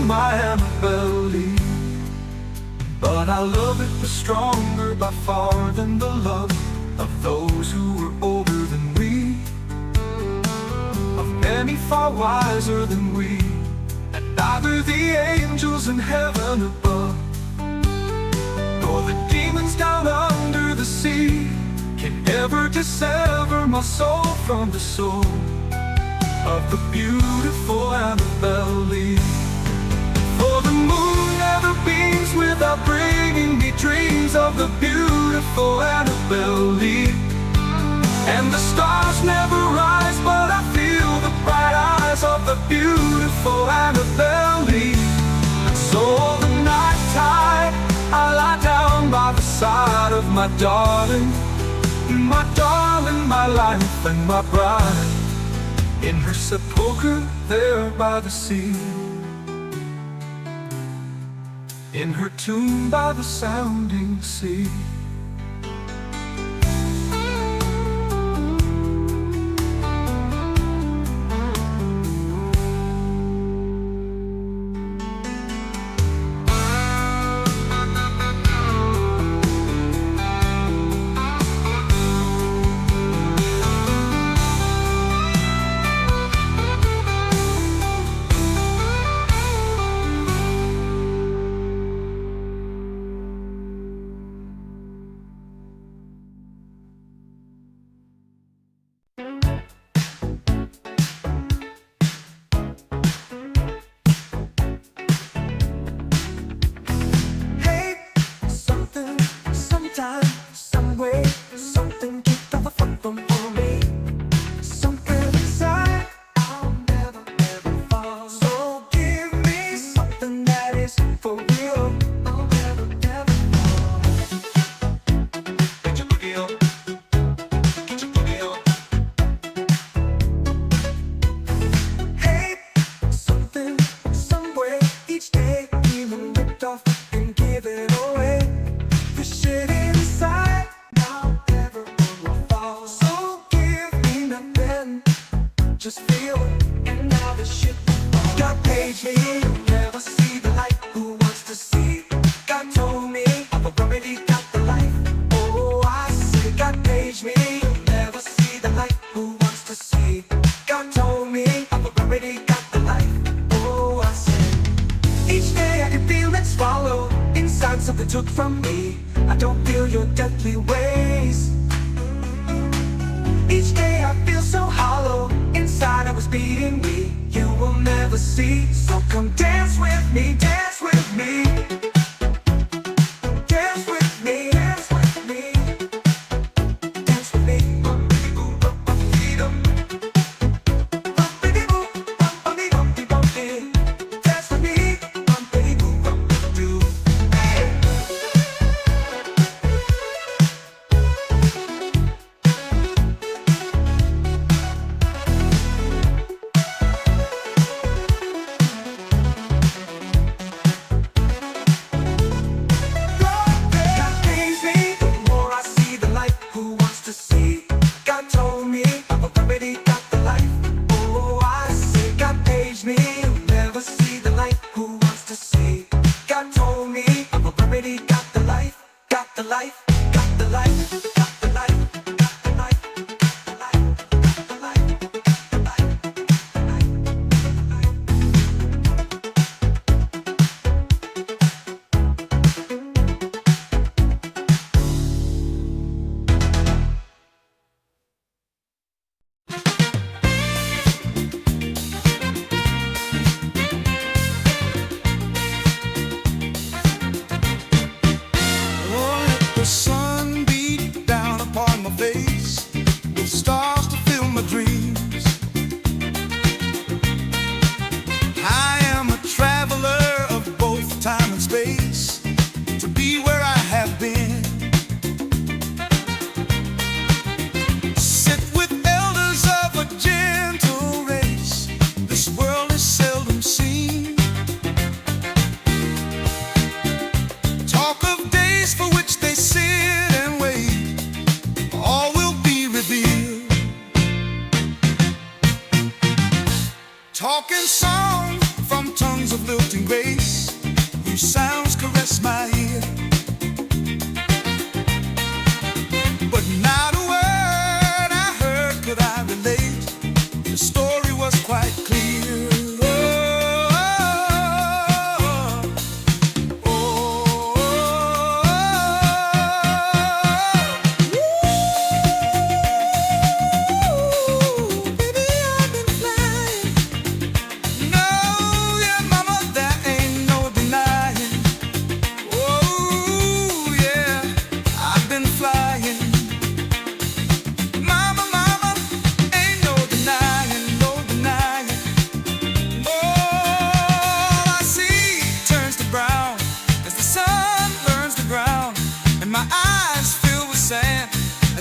my Annabelle Lee. But I love it was stronger by far than the love of those who were older than we, of many far wiser than we, and neither the angels in heaven above nor the demons down under the sea can ever dissever my soul from the soul of the beautiful Annabelle Lee. For the moon never beams without bringing me dreams of the beautiful Annabelle Lee, and the stars never rise but I feel the bright eyes of the beautiful Annabelle Lee. And so all the night tide I lie down by the side of my darling, my life and my bride, in her sepulchre there by the sea, in her tomb by the sounding sea. Something took from me. I don't feel your deadly ways. Each day I feel so hollow. Inside I was beating me. You will never see. So come dance with me, dance with me. Dance with me, dance with me. Dance with me. Dance with me.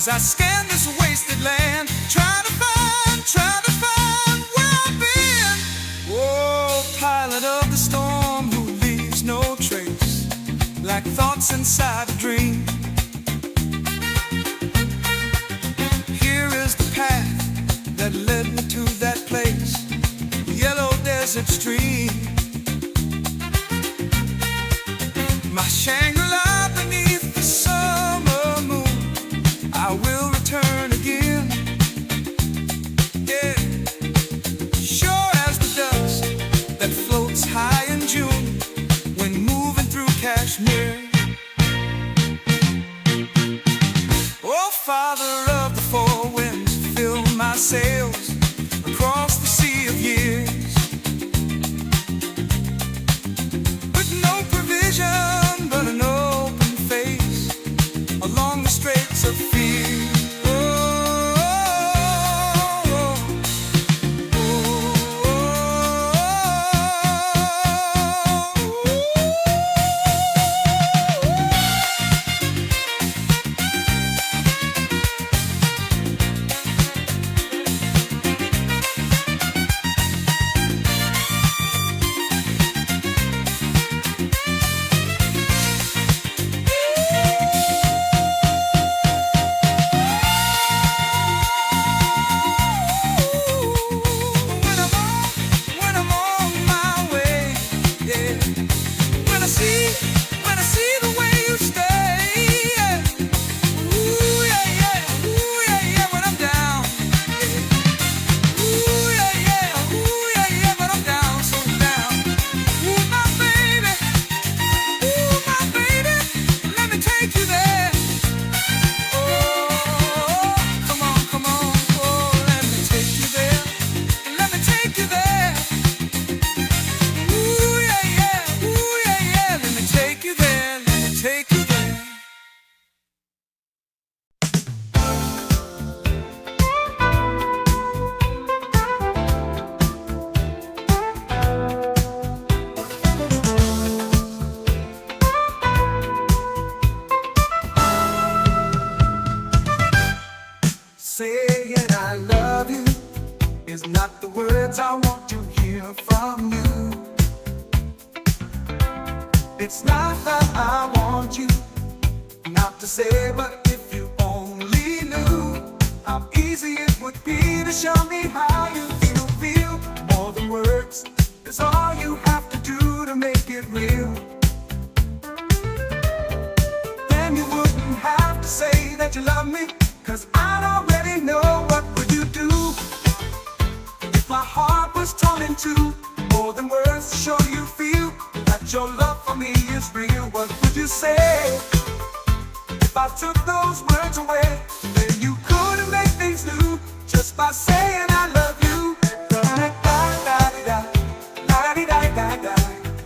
As I scan this wasted land, try to find where I've been. Oh, pilot of the storm who leaves no trace, like thoughts inside a dream. Here is the path that led me to that place, the yellow desert stream. My Shangri-La beneath the summer moon, I will return again. Yeah, sure as the dust that floats high in June when moving through Kashmir. Oh, Father of the four winds, fill my sails across the sea of years. With no provision but an open face along the straits of fear. Saying I love you is not the words I want to hear from you. It's not that I want you not to say, but if you only knew how easy it would be to show me how you feel. More than words is all you have to do to make it real. Then you wouldn't have to say that you love me, 'cause I'd already know. What would you do if my heart was torn in two? More than words to show you feel that your love for me is real. What would you say if I took those words away? Then you couldn't make things new just by saying I love you.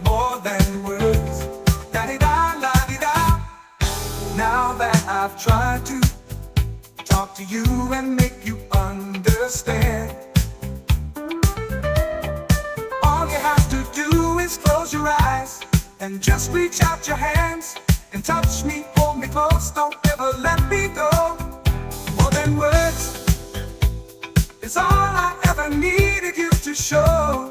More than words. Now that I've tried to talk to you and make you understand, all you have to do is close your eyes and just reach out your hands and touch me, hold me close, don't ever let me go. More than words is all I ever needed you to show.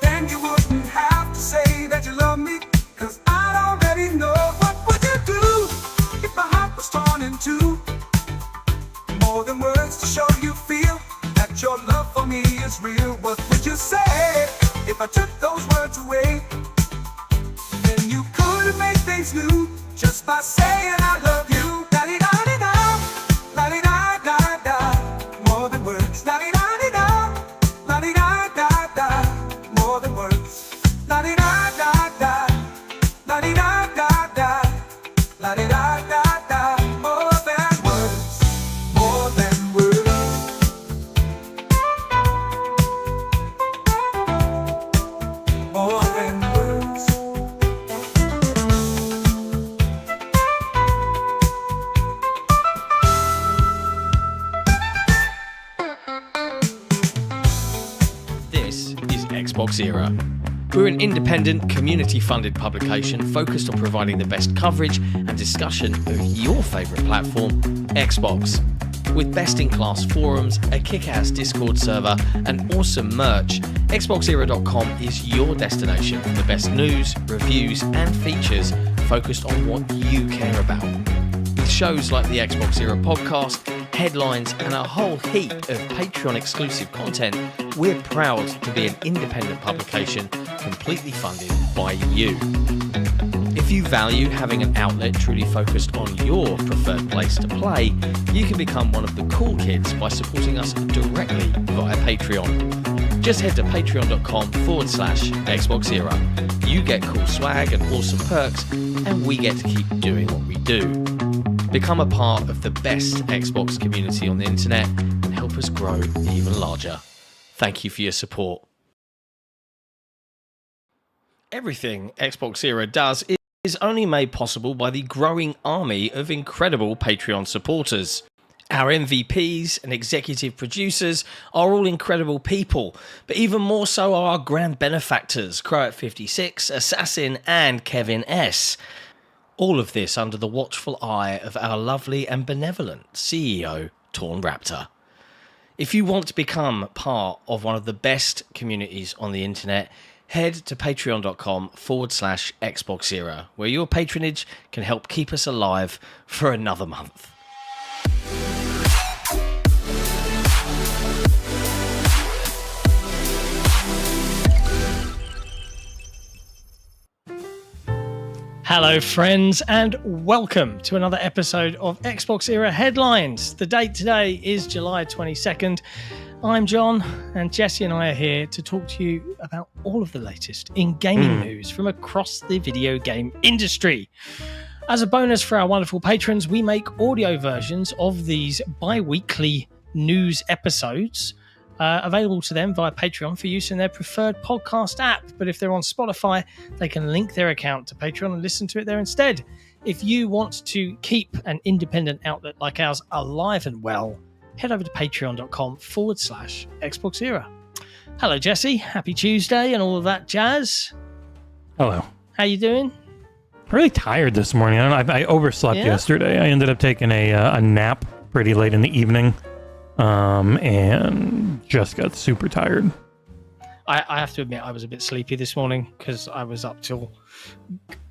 Then you wouldn't have to say that you love me, 'cause I'd already know. What would you do if my heart was torn in two? More than words to show you feel that your love for me is real. What would you say if I took those words away? Then you could make things new just by saying I love you. La-di-da-di-da, la-di-da-da-da. More than words. La-di-da-di-da, la-di-da-da-da. More than words. La-di-da-da-da, la-di-da-da-da, la-di-da-da-da. More than words, more than words. More than words. This is Xbox Era. We're an independent, community-funded publication focused on providing the best coverage and and discussion of your favourite platform, Xbox. With best-in-class forums, a kick-ass Discord server, and awesome merch, XboxEra.com is your destination for the best news, reviews, and features focused on what you care about. With shows like the Xbox Era podcast, headlines, and a whole heap of Patreon-exclusive content, we're proud to be an independent publication completely funded by you. If you value having an outlet truly focused on your preferred place to play, you can become one of the cool kids by supporting us directly via Patreon. Just head to patreon.com/Xbox Era. You get cool swag and awesome perks, and we get to keep doing what we do. Become a part of the best Xbox community on the internet and help us grow even larger. Thank you for your support. Everything Xbox Era does is only made possible by the growing army of incredible Patreon supporters. Our MVPs and executive producers are all incredible people, but even more so are our grand benefactors, Croat56, Assassin, and Kevin S. All of this under the watchful eye of our lovely and benevolent CEO, Torn Raptor. If you want to become part of one of the best communities on the internet, head to patreon.com/Xbox Era, where your patronage can help keep us alive for another month. Hello, friends, and welcome to another episode of Xbox Era Headlines. The date today is July 22nd. I'm Jon, and Jesse and I are here to talk to you about all of the latest in gaming news from across the video game industry. As a bonus for our wonderful patrons, we make audio versions of these bi-weekly news episodes available to them via Patreon for use in their preferred podcast app. But if they're on Spotify, they can link their account to Patreon and listen to it there instead. If you want to keep an independent outlet like ours alive and well, head over to patreon.com/Xbox Era. Hello, Jesse. Happy Tuesday and all of that jazz. Hello. How you doing? Really tired this morning. I overslept yesterday. I ended up taking a nap pretty late in the evening, and just got super tired. I have to admit I was a bit sleepy this morning because I was up till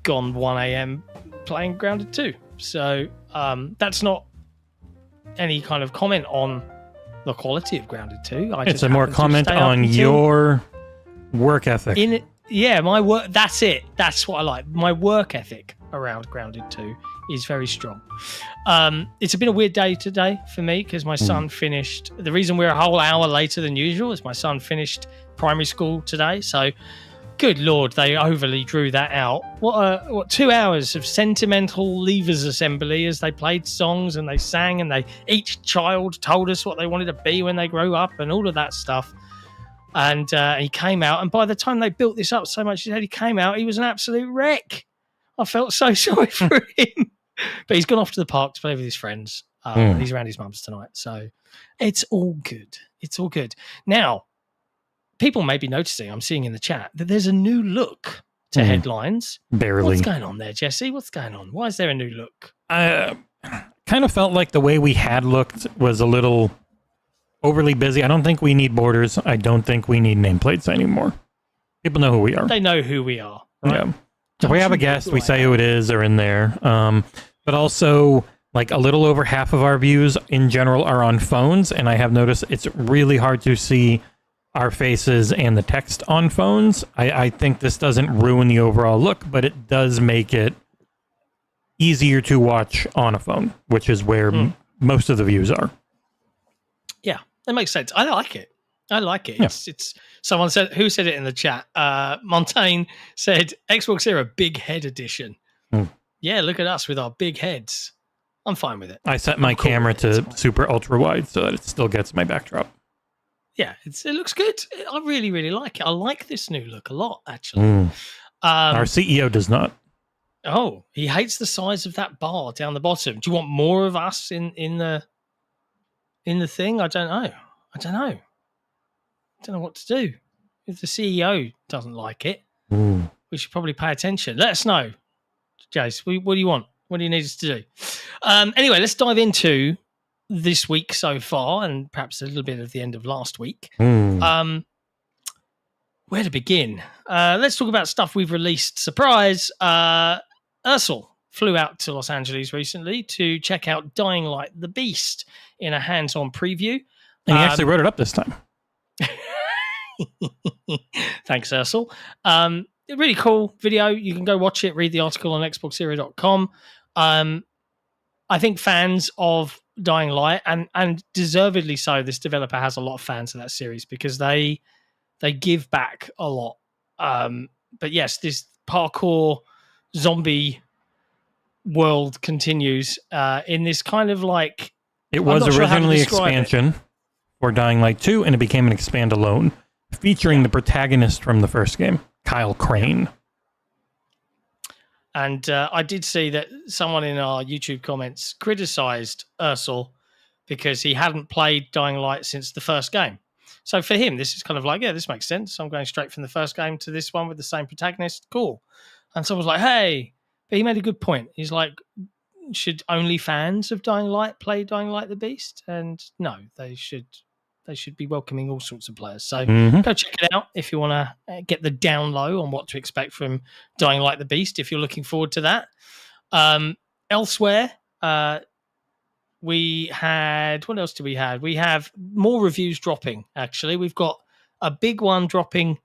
gone 1 a.m. playing Grounded 2. So that's not any kind of comment on the quality of Grounded 2. It's a more comment on your work ethic. My work. That's it. That's what I like. My work ethic around Grounded 2 is very strong. It's been a weird day today for me because my son finished. The reason we're a whole hour later than usual is my son finished primary school today. So, good Lord, they overly drew that out. What 2 hours of sentimental leavers assembly as they played songs and they sang and each child told us what they wanted to be when they grow up and all of that stuff. And he came out, and by the time they built this up so much, he came out, he was an absolute wreck. I felt so sorry for him. But he's gone off to the park to play with his friends. He's around his mum's tonight. So it's all good. It's all good. Now, people may be noticing, I'm seeing in the chat, that there's a new look to headlines. Barely. What's going on there, Jesse? What's going on? Why is there a new look? I kind of felt like the way we had looked was a little overly busy. I don't think we need borders. I don't think we need nameplates anymore. People know who we are. They know who we are. Right? Yeah. If we have a guest, we say who it is or in there. But also, like, a little over half of our views in general are on phones, and I have noticed it's really hard to see our faces and the text on phones. I think this doesn't ruin the overall look, but it does make it easier to watch on a phone, which is where most of the views are. Yeah, that makes sense. I like it. Yeah. It's someone said, who said it in the chat? Montaigne said Xbox Era Big Head Edition. Yeah, look at us with our big heads. I'm fine with it. I set my camera to super ultra wide so that it still gets my backdrop. Yeah, it looks good. I really, really like it. I like this new look a lot, actually. Our CEO does not. Oh, he hates the size of that bar down the bottom. Do you want more of us in the thing? I don't know. I don't know what to do. If the CEO doesn't like it, we should probably pay attention. Let us know, Jace. What do you want? What do you need us to do? Anyway, let's dive into this week so far, and perhaps a little bit of the end of last week. Where to begin? Let's talk about stuff we've released. Surprise! Ursel flew out to Los Angeles recently to check out Dying Light the Beast in a hands-on preview. And he actually wrote it up this time. Thanks, Ursel. Really cool video. You can go watch it, read the article on xboxzero.com. I think fans of Dying Light, and deservedly so, this developer has a lot of fans of that series because they give back a lot. But yes, this parkour zombie world continues in this kind of like... It was originally expansion for Dying Light 2, and it became an expand alone, featuring the protagonist from the first game, Kyle Crane. And I did see that someone in our YouTube comments criticized Ursel because he hadn't played Dying Light since the first game. So for him, this is kind of like, yeah, this makes sense. I'm going straight from the first game to this one with the same protagonist. Cool. And someone was like, hey, but he made a good point. He's like, should only fans of Dying Light play Dying Light the Beast? And no, they should be welcoming all sorts of players. So go check it out if you want to get the down low on what to expect from Dying Light the Beast, if you're looking forward to that. Elsewhere, we had... What else do we have? We have more reviews dropping, actually. We've got a big one dropping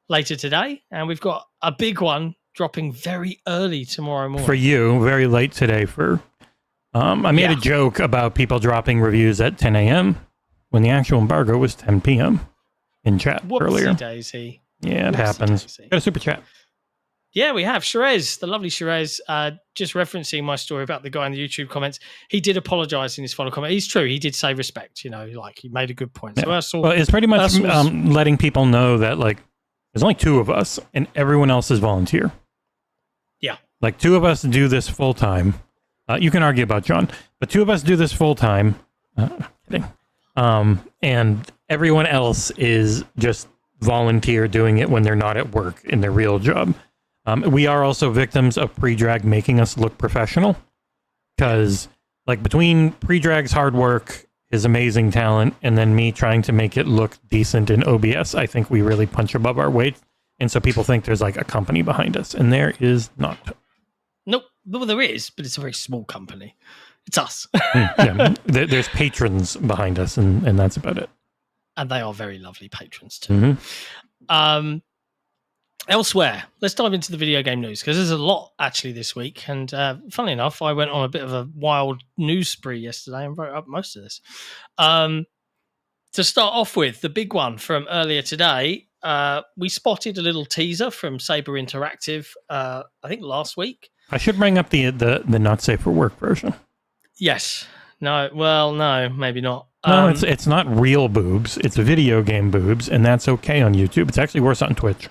later today, and we've got a big one dropping very early tomorrow morning. For you, very late today for... I made a joke about people dropping reviews at 10 a.m. when the actual embargo was 10 p.m. in chat earlier. Daisy. Yeah, it happens. Daisy. Got a super chat. Yeah, we have. Sherez, the lovely Sherez, just referencing my story about the guy in the YouTube comments. He did apologize in his final comment. He's true. He did say respect, like he made a good point. Yeah. So Ursel, well, it's pretty much letting people know that, like, there's only two of us and everyone else is volunteer. Yeah. Like, two of us do this full time. You can argue about John, but two of us do this full time. Kidding. And everyone else is just volunteer doing it when they're not at work in their real job. We are also victims of pre-drag making us look professional, because like between pre-drag's hard work, his amazing talent, and then me trying to make it look decent in OBS, I think we really punch above our weight. And so people think there's like a company behind us, and there is not. Nope. Well, there is, but it's a very small company. It's us. Yeah. There's patrons behind us, and that's about it. And they are very lovely patrons too. Elsewhere, let's dive into the video game news, because there's a lot actually this week. And funnily enough, I went on a bit of a wild news spree yesterday and wrote up most of this. To start off with, the big one from earlier today, we spotted a little teaser from Saber Interactive, I think last week. I should bring up the not safe for work version. Yes. No. Well, no, maybe not. No, it's not real boobs. It's video game boobs, and that's okay on YouTube. It's actually worse on Twitch.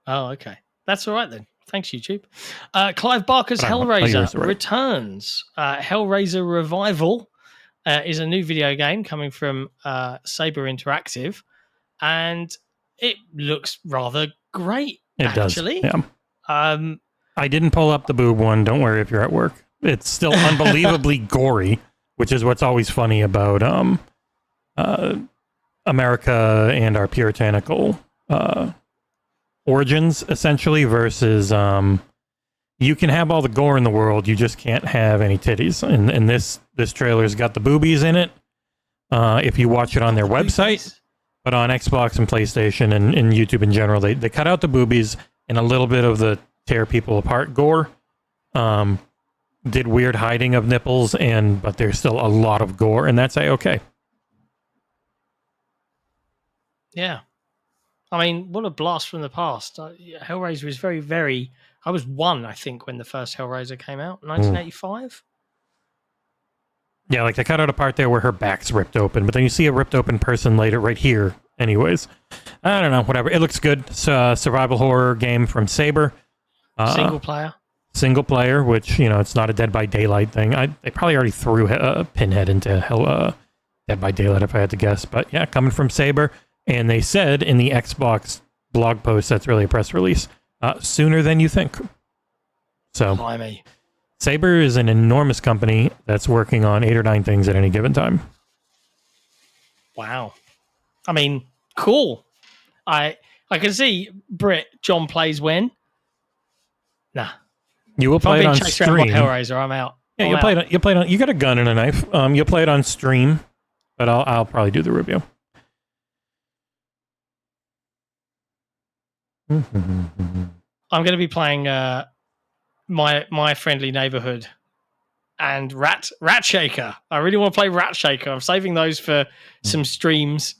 Oh, okay. That's all right then. Thanks, YouTube. Clive Barker's Hellraiser returns. Hellraiser Revival is a new video game coming from Saber Interactive, and it looks rather great, actually. Does, yeah. I didn't pull up the boob one. Don't worry if you're at work. It's still unbelievably gory, which is what's always funny about America and our puritanical origins, essentially, versus you can have all the gore in the world, you just can't have any titties. And this trailer's got the boobies in it. If you watch it on their website, but on Xbox and PlayStation and YouTube in general, they cut out the boobies and a little bit of the tear people apart gore. Did weird hiding of nipples, but there's still a lot of gore, and that's okay. Yeah. I mean, what a blast from the past. Hellraiser is very, very... I was one, I think, when the first Hellraiser came out, 1985. Yeah, like they cut out a part there where her back's ripped open, but then you see a ripped open person later right here. Anyways, I don't know, whatever. It looks good. It's a survival horror game from Saber. Single player, which, it's not a Dead by Daylight thing. They probably already threw Pinhead into Dead by Daylight if I had to guess. But yeah, coming from Saber. And they said in the Xbox blog post, that's really a press release, sooner than you think. So Saber is an enormous company that's working on 8 or 9 things at any given time. Wow. I mean, cool. I can see Jon plays when. Nah. You will If I'm play it being on chased around by stream. Hellraiser, I'm out. Yeah, I'm you out. play it on. You got a gun and a knife. You'll play it on stream, but I'll probably do the review. I'm going to be playing my friendly neighborhood and Rat Shaker. I really want to play Rat Shaker. I'm saving those for some streams.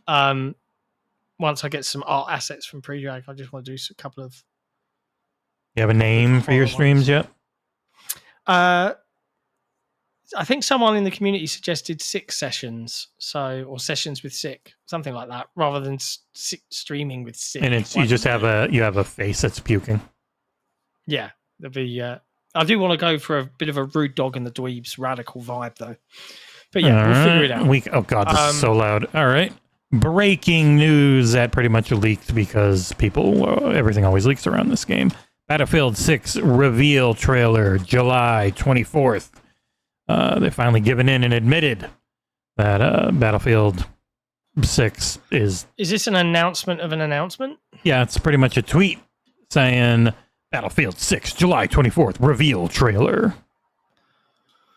Once I get some art assets from Pre-Drag, I just want to do a couple of. You have a name for your streams yet? I think someone in the community suggested 6 sessions, or sessions with sick, something like that, rather than streaming with sick. And it's you just have a face that's puking. Yeah, there'll be. I do want to go for a bit of a rude dog and the dweebs radical vibe though. But yeah, we'll figure it out. Oh god, this is so loud. All right. Breaking news that pretty much leaked because everything always leaks around this game. Battlefield 6 reveal trailer, July 24th. They've finally given in and admitted that Battlefield 6 is... Is this an announcement of an announcement? Yeah, it's pretty much a tweet saying Battlefield 6, July 24th, reveal trailer.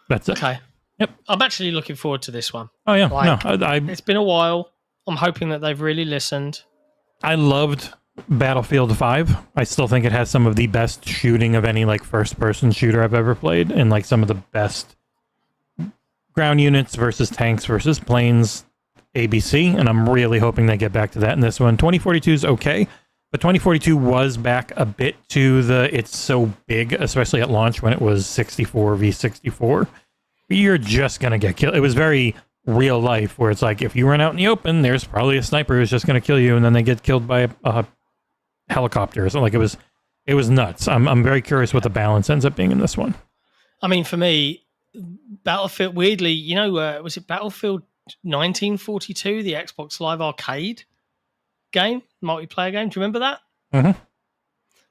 That's it. Okay. Yep. I'm actually looking forward to this one. Oh, yeah. It's been a while. I'm hoping that they've really listened. I loved Battlefield 5. I still think it has some of the best shooting of any first-person shooter I've ever played, and some of the best ground units versus tanks versus planes ABC, and I'm really hoping they get back to that in this one. 2042 is okay, but 2042 was back a bit to it's so big, especially at launch when it was 64 v 64. You're just going to get killed. It was very real life, where it's if you run out in the open, there's probably a sniper who's just going to kill you, and then they get killed by a helicopter. So it was nuts. I'm very curious what the balance ends up being in this one. I mean, for me, Battlefield, weirdly, was it Battlefield 1942, the Xbox Live Arcade game, multiplayer game? Do you remember that? Mm-hmm.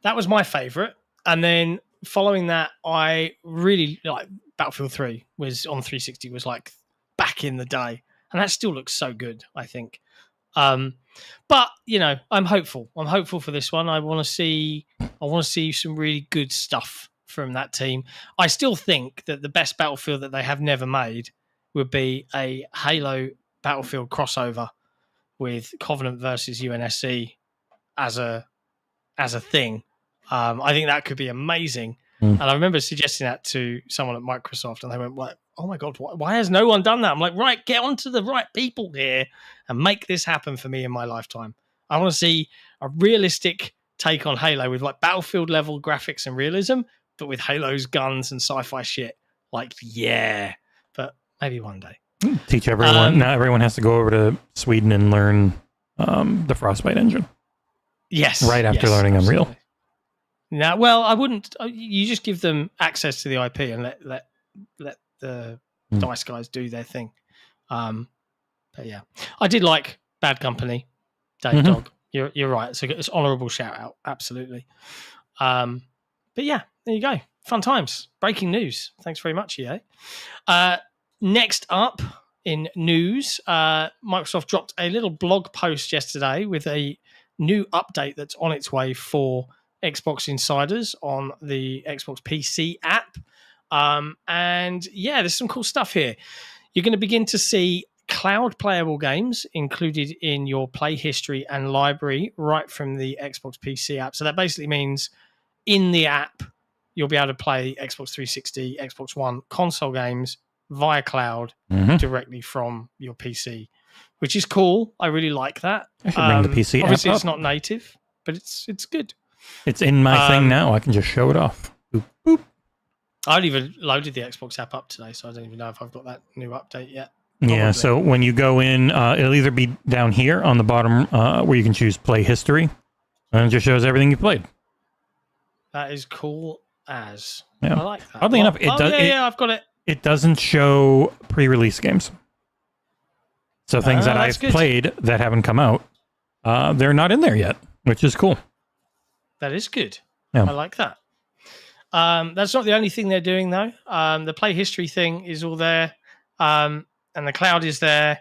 That was my favorite. And then following that, I really Battlefield 3 was on 360, was back in the day. And that still looks so good, I think. But I'm hopeful. I'm hopeful for this one. I want to see some really good stuff from that team. I still think that the best Battlefield that they have never made would be a Halo Battlefield crossover with Covenant versus UNSC as a thing. I think that could be amazing. And I remember suggesting that to someone at Microsoft, and they went, "What? Oh my god, why has no one done that?" I'm like, right, get onto the right people here and make this happen for me in my lifetime. I want to see a realistic take on Halo with Battlefield level graphics and realism, but with Halo's guns and sci-fi shit. Yeah. But maybe one day. Teach everyone. Now everyone has to go over to Sweden and learn the Frostbite engine. Yes. Right after learning absolutely. Unreal. No, well, I wouldn't. You just give them access to the IP and let the DICE guys do their thing. But yeah, I did like Bad Company, Dave Dog. You're right. It's honourable shout out. Absolutely. But yeah, there you go. Fun times. Breaking news. Thanks very much, EA. Next up in news, Microsoft dropped a little blog post yesterday with a new update that's on its way for Xbox Insiders on the Xbox PC app. And yeah, there's some cool stuff here. You're going to begin to see cloud playable games included in your play history and library right from the Xbox PC app. So that basically means in the app, you'll be able to play Xbox 360, Xbox One console games via cloud directly from your PC, which is cool. I really like that. I should bring the PC obviously app it's not native, but it's good. It's in my thing now. I can just show it off. Boop, boop. I haven't even loaded the Xbox app up today, so I don't even know if I've got that new update yet. Probably. Yeah, so when you go in, it'll either be down here on the bottom where you can choose play history, and it just shows everything you played. That is cool as. Yeah. I like that. Oddly enough, it does. Yeah, I've got it. It doesn't show pre-release games. So things that I've played that haven't come out, they're not in there yet, which is cool. That is good. Yeah. I like that. That's not the only thing they're doing, though. The play history thing is all there, and the cloud is there.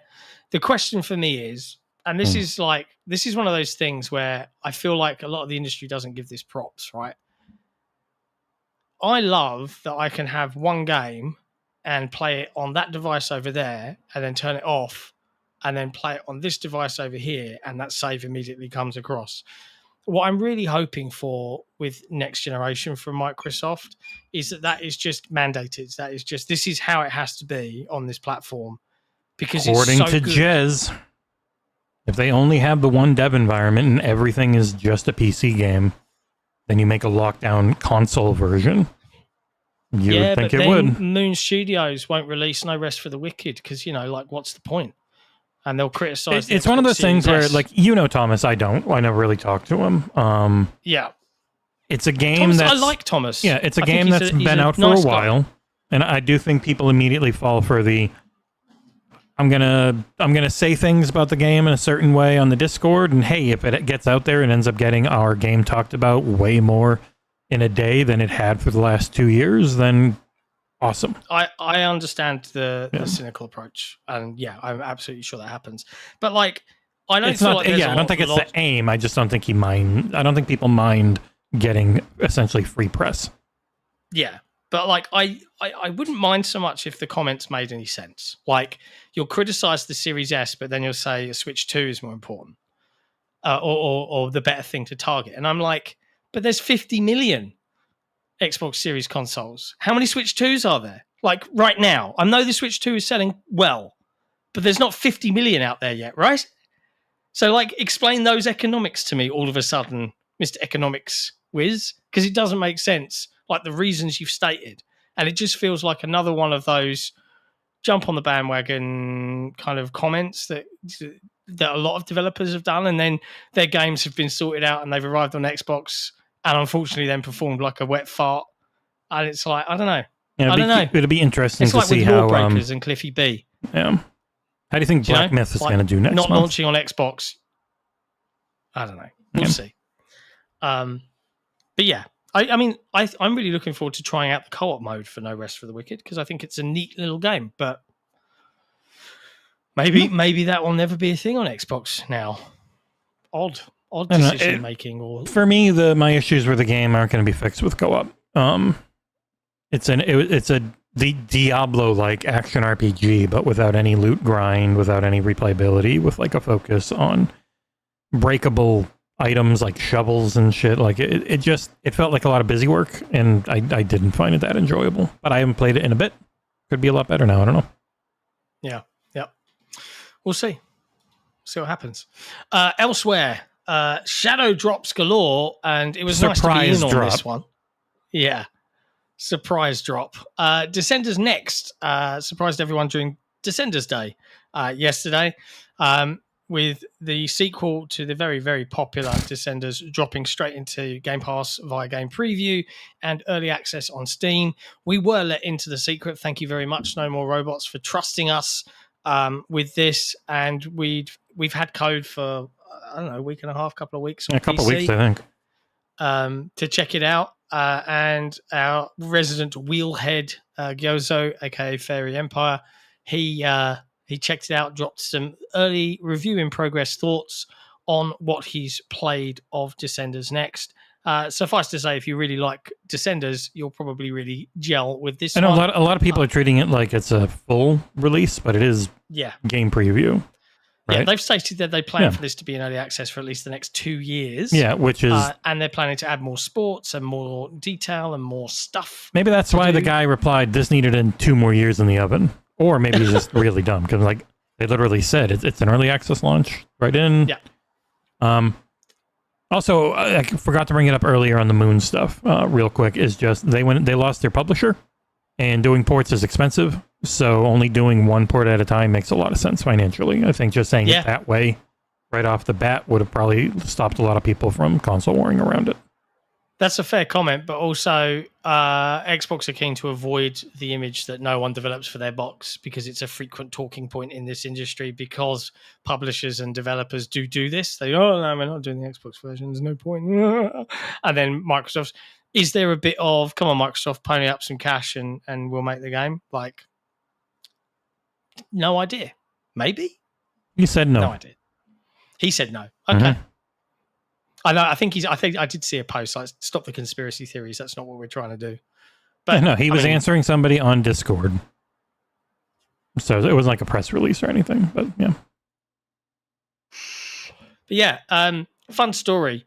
The question for me is, and this is one of those things where I feel like a lot of the industry doesn't give this props, right? I love that I can have one game and play it on that device over there, and then turn it off, and then play it on this device over here, and that save immediately comes across. What I'm really hoping for with next generation from Microsoft is that is just mandated. That is just, this is how it has to be on this platform, because According it's so to good. Jez, if they only have the one dev environment and everything is just a PC game, then you make a lockdown console version. You would think but it then would. Moon Studios won't release No Rest for the Wicked because, what's the point? And they'll criticize. It's one of those things where, like, Thomas, I never really talked to him. Yeah. It's a game Thomas, that's... I like Thomas. Yeah, it's a I game think that's he's been out for nice a while. guy. And I do think people immediately fall for the... I'm gonna say things about the game in a certain way on the Discord, and hey, if it gets out there and ends up getting our game talked about way more in a day than it had for the last 2 years, then awesome. I understand the cynical approach, and I'm absolutely sure that happens. But like, I don't feel like there's I don't think it's the aim. I just don't think I don't think people mind getting essentially free press. Yeah. But like, I wouldn't mind so much if the comments made any sense. Like, you'll criticize the Series S, but then you'll say a Switch 2 is more important, or the better thing to target. And I'm like, but there's 50 million Xbox Series consoles. How many Switch 2s are there? Like right now, I know the Switch 2 is selling well, but there's not 50 million out there yet, right? So like, explain those economics to me all of a sudden, Mr. Economics Whiz, because it doesn't make sense. Like the reasons you've stated. And it just feels like another one of those jump on the bandwagon kind of comments that a lot of developers have done. And then their games have been sorted out and they've arrived on Xbox and unfortunately then performed like a wet fart. And it's like, I don't know. Yeah, I don't know. It'll be interesting it's to like see with how... Lawbreakers and Cliffy B. Yeah. How do you think Black Myth is going to do next Not month? launching on Xbox. I don't know. We'll see. But yeah. I'm really looking forward to trying out the co-op mode for No Rest for the Wicked because I think it's a neat little game. But maybe that will never be a thing on Xbox now. Odd decision making. Or for me, my issues with the game aren't going to be fixed with co-op. It's the Diablo-like action RPG, but without any loot grind, without any replayability, with like a focus on breakable items like shovels and shit. Like it felt like a lot of busy work, and I didn't find it that enjoyable. But I haven't played it in a bit. Could be a lot better now. I don't know. Yeah. We'll see. See what happens. Elsewhere, shadow drops galore, and it was nice to be in on this one. Yeah. Surprise drop. Descenders Next surprised everyone during Descenders Day yesterday. With the sequel to the very, very popular Descenders dropping straight into Game Pass via Game Preview and Early Access on Steam. We were let into the secret. Thank you very much, No More Robots, for trusting us with this. And we've had code for, I don't know, a week and a half, couple of weeks on a couple PC, of weeks, I think. to check it out. And our resident wheelhead, Gyozo, aka Fairy Empire, he checked it out, dropped some early review in progress thoughts on what he's played of Descenders Next. Suffice to say, if you really like Descenders, you'll probably really gel with this I know one. a lot of people are treating it like it's a full release, but it is game preview. Right? Yeah, they've stated that they plan for this to be in early access for at least the next 2 years. Yeah, which is... and they're planning to add more sports and more detail and more stuff. Maybe that's why the guy replied, this needed in 2 more years in the oven. Or maybe he's just really dumb, because like they literally said it's an early access launch right in. Yeah. Also, I forgot to bring it up earlier on the Moon stuff. Real quick, is just they lost their publisher, and doing ports is expensive. So only doing one port at a time makes a lot of sense financially. I think just saying it that way, right off the bat, would have probably stopped a lot of people from console warring around it. That's a fair comment, but also Xbox are keen to avoid the image that no one develops for their box, because it's a frequent talking point in this industry, because publishers and developers do this. They, no, we're not doing the Xbox version. There's no point. And then Microsoft's, Is there a bit of, come on, Microsoft, pony up some cash and we'll make the game? Like, no idea. Maybe? He said no. No idea. He said no. Okay. I know. I think I did see a post like, stop the conspiracy theories. That's not what we're trying to do. But no, he was answering somebody on Discord. So it wasn't like a press release or anything, but yeah. But yeah, fun story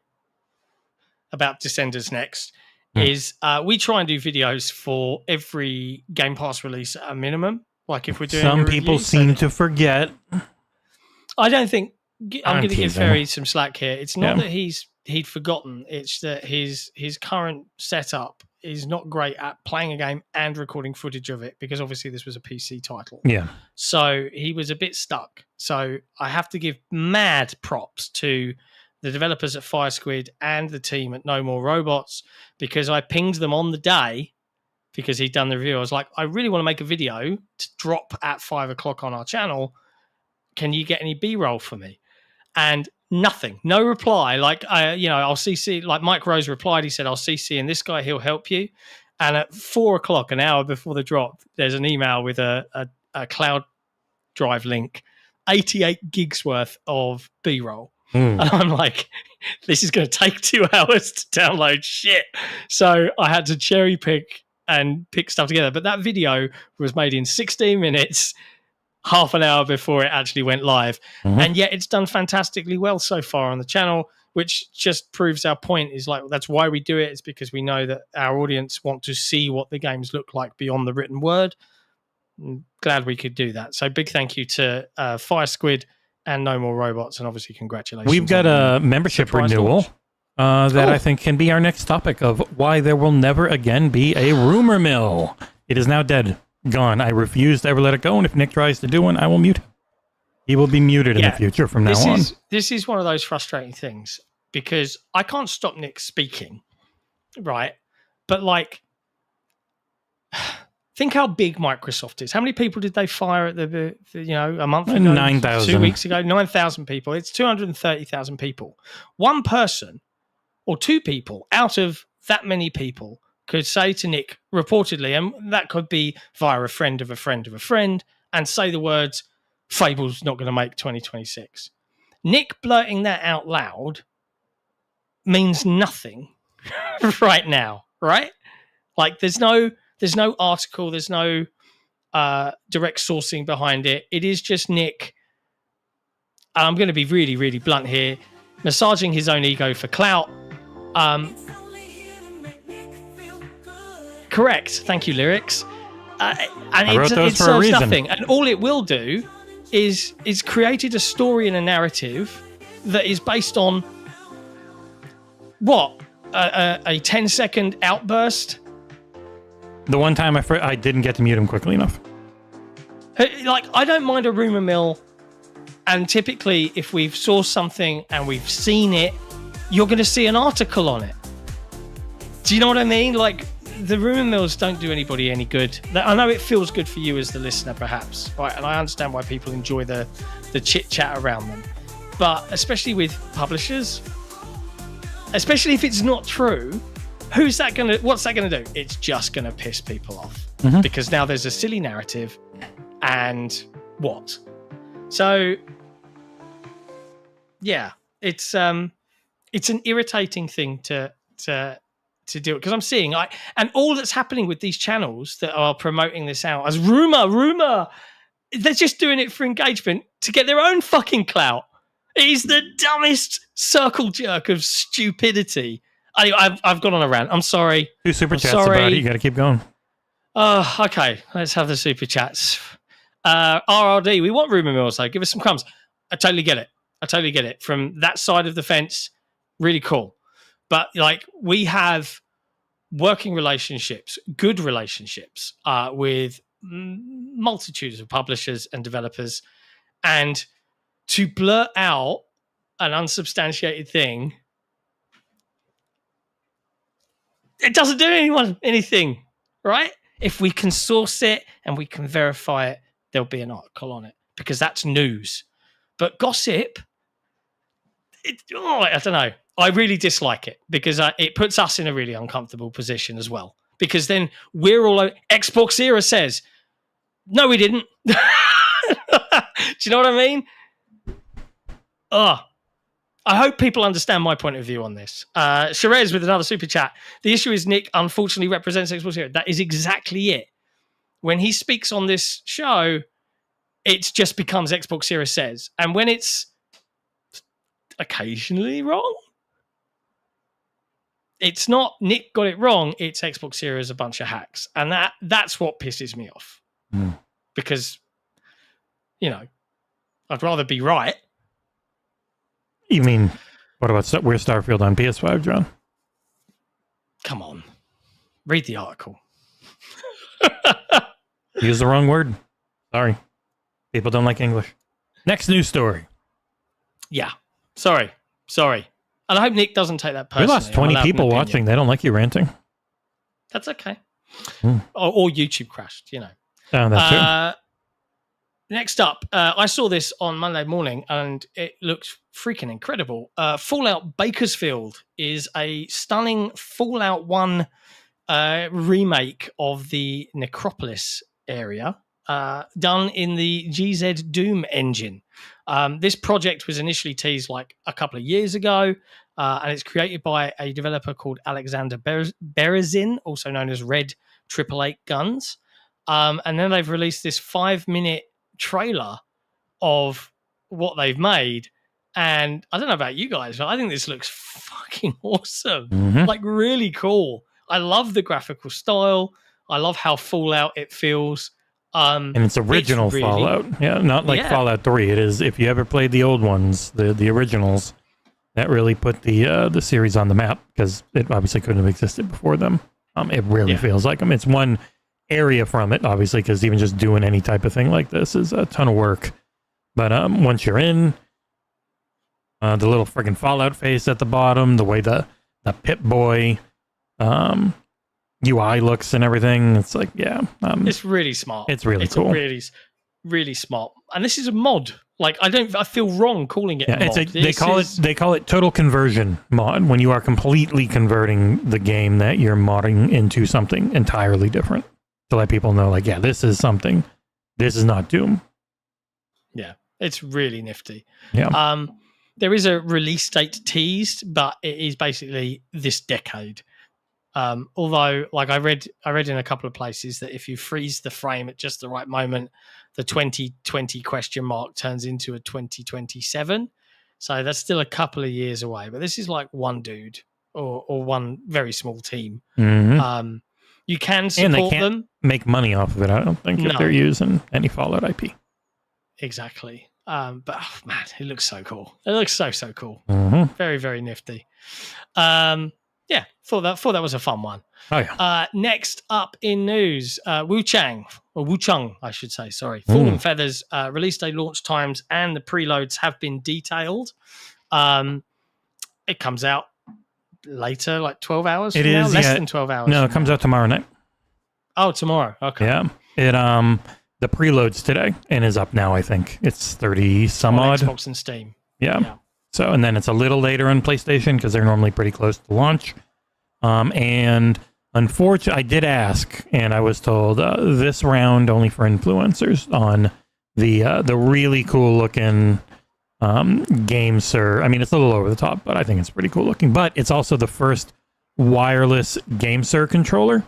about Descenders Next is we try and do videos for every Game Pass release at a minimum. Like if we're doing some people seem to forget. I don't think I'm going to give teasing. Ferry some slack here. It's not that he'd forgotten. It's that his current setup is not great at playing a game and recording footage of it because obviously this was a PC title. Yeah. So he was a bit stuck. So I have to give mad props to the developers at Fire Squid and the team at No More Robots because I pinged them on the day because he'd done the review. I was like, I really want to make a video to drop at 5 o'clock on our channel. Can you get any B-roll for me? And nothing, no reply. Like, I'll CC, like Mike Rose replied, he said, I'll CC in this guy, he'll help you. And at 4 o'clock, an hour before the drop, there's an email with a cloud drive link, 88 gigs worth of B-roll. And I'm like, this is going to take 2 hours to download shit. So I had to cherry pick and pick stuff together. But that video was made in 16 minutes, half an hour before it actually went live. And yet it's done fantastically well so far on the channel, which just proves our point is like, that's why we do it. It's because we know that our audience want to see what the games look like beyond the written word. I'm glad we could do that. So big thank you to Fire Squid and No More Robots, and obviously congratulations. We've got a membership renewal that I think can be our next topic of why there will never again be a rumor mill. It is now dead. Gone. I refuse to ever let it go, and if Nick tries to do one, I will mute him. He will be muted in the future from now on. This is one of those frustrating things because I can't stop Nick speaking, right? But like, think how big Microsoft is. How many people did they fire at a month ago? 9,000. 2 weeks ago? 9,000 people. It's 230,000 people. One person or two people out of that many people could say to Nick, reportedly, and that could be via a friend of a friend of a friend, and say the words, Fable's not going to make 2026. Nick blurting that out loud means nothing right now, right? Like there's no article, there's no direct sourcing behind it. It is just Nick, and I'm going to be really, really blunt here, massaging his own ego for clout. Correct. Thank you, lyrics. And it serves nothing. And all it will do is created a story and a narrative that is based on what? A 10-second outburst? The one time I didn't get to mute him quickly enough. Like, I don't mind a rumor mill. And typically, if we've saw something and we've seen it, you're going to see an article on it. Do you know what I mean? Like, the rumor mills don't do anybody any good. I know it feels good for you as the listener, perhaps, right? And I understand why people enjoy the chit chat around them. But especially with publishers, especially if it's not true, what's that going to do? It's just going to piss people off because now there's a silly narrative and what? So yeah, it's an irritating thing to do it because I'm seeing and all that's happening with these channels that are promoting this out as rumor, they're just doing it for engagement to get their own fucking clout. It is the dumbest circle jerk of stupidity. I've gone on a rant. I'm sorry. 2 super chats about it. You got to keep going. Okay. Let's have the super chats. RRD, we want rumor mills though. Give us some crumbs. I totally get it. From that side of the fence, really cool. But like we have working relationships, good relationships with multitudes of publishers and developers, and to blurt out an unsubstantiated thing, it doesn't do anyone anything, right? If we can source it and we can verify it, there'll be an article on it because that's news. But gossip, I don't know. I really dislike it because it puts us in a really uncomfortable position as well. Because then we're all Xbox Era says, no, we didn't. Do you know what I mean? I hope people understand my point of view on this. Sherez with another super chat. The issue is Nick unfortunately represents Xbox Era. That is exactly it. When he speaks on this show, it just becomes Xbox Series says. And when it's occasionally wrong, it's not Nick got it wrong, it's Xbox Series a bunch of hacks. And that's what pisses me off. Because, I'd rather be right. You mean, what about where's Starfield on PS5, John? Come on. Read the article. Use the wrong word. Sorry. People don't like English. Next news story. Yeah. Sorry. And I hope Nick doesn't take that personally. We lost 20 people watching. They don't like you ranting. That's okay. Or YouTube crashed, Oh, that's true. Next up, I saw this on Monday morning and it looks freaking incredible. Fallout Bakersfield is a stunning Fallout 1 remake of the Necropolis area done in the GZ Doom engine. This project was initially teased like a couple of years ago, and it's created by a developer called Alexander Berezin, also known as Red 888 Guns. And then they've released this 5-minute trailer of what they've made. And I don't know about you guys, but I think this looks fucking awesome. Like really cool. I love the graphical style. I love how Fallout it feels. And it's original Fallout. Yeah, not like Fallout 3. It is, if you ever played the old ones, the originals, that really put the series on the map because it obviously couldn't have existed before them. It really feels like them. It's one area from it, obviously, because even just doing any type of thing like this is a ton of work. But once you're in, the little friggin' Fallout face at the bottom, the way the Pip-Boy UI looks and everything, it's like, it's really smart. It's really cool. Really, really smart. And this is a mod. Like, I feel wrong calling it a mod. They call it total conversion mod when you are completely converting the game that you're modding into something entirely different. To let people know, like, this is something. This is not Doom. Yeah. It's really nifty. Yeah. There is a release date teased, but it is basically this decade. Although, like I read in a couple of places that if you freeze the frame at just the right moment, the 2020 question mark turns into a 2027. So that's still a couple of years away. But this is like one dude or one very small team. You can support and they can't them. Make money off of it, I don't think, if they're using any Fallout IP. Exactly. But man, it looks so cool. It looks so cool. Very, very nifty. Thought that was a fun one. Oh yeah. Next up in news, WUCHANG, I should say. Sorry, Fallen Feathers release day, launch times, and the preloads have been detailed. It comes out later, like 12 hours. It is less than 12 hours. No, it comes out tomorrow night. Oh, tomorrow. Okay. Yeah. It the preloads today and is up now. I think it's 30 some on odd. Xbox and Steam. Yeah. So, and then it's a little later on PlayStation because they're normally pretty close to launch. And unfortunately, I did ask, and I was told this round only for influencers on the really cool looking game, sir. I mean, it's a little over the top, but I think it's pretty cool looking. But it's also the first wireless Game Sir controller,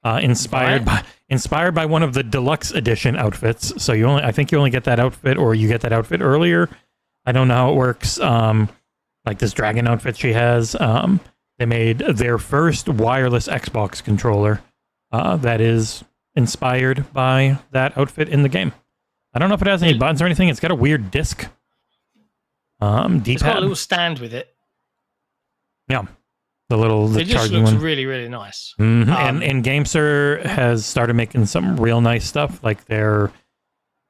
inspired by one of the deluxe edition outfits. So I think you only get that outfit, or you get that outfit earlier. I don't know how it works. Like this dragon outfit she has. They made their first wireless Xbox controller that is inspired by that outfit in the game. I don't know if it has any buttons or anything. It's got a weird disc. D-pad. It's got a little stand with it. Yeah. The it just charging looks one. really, really nice. And GameSir has started making some real nice stuff, like their,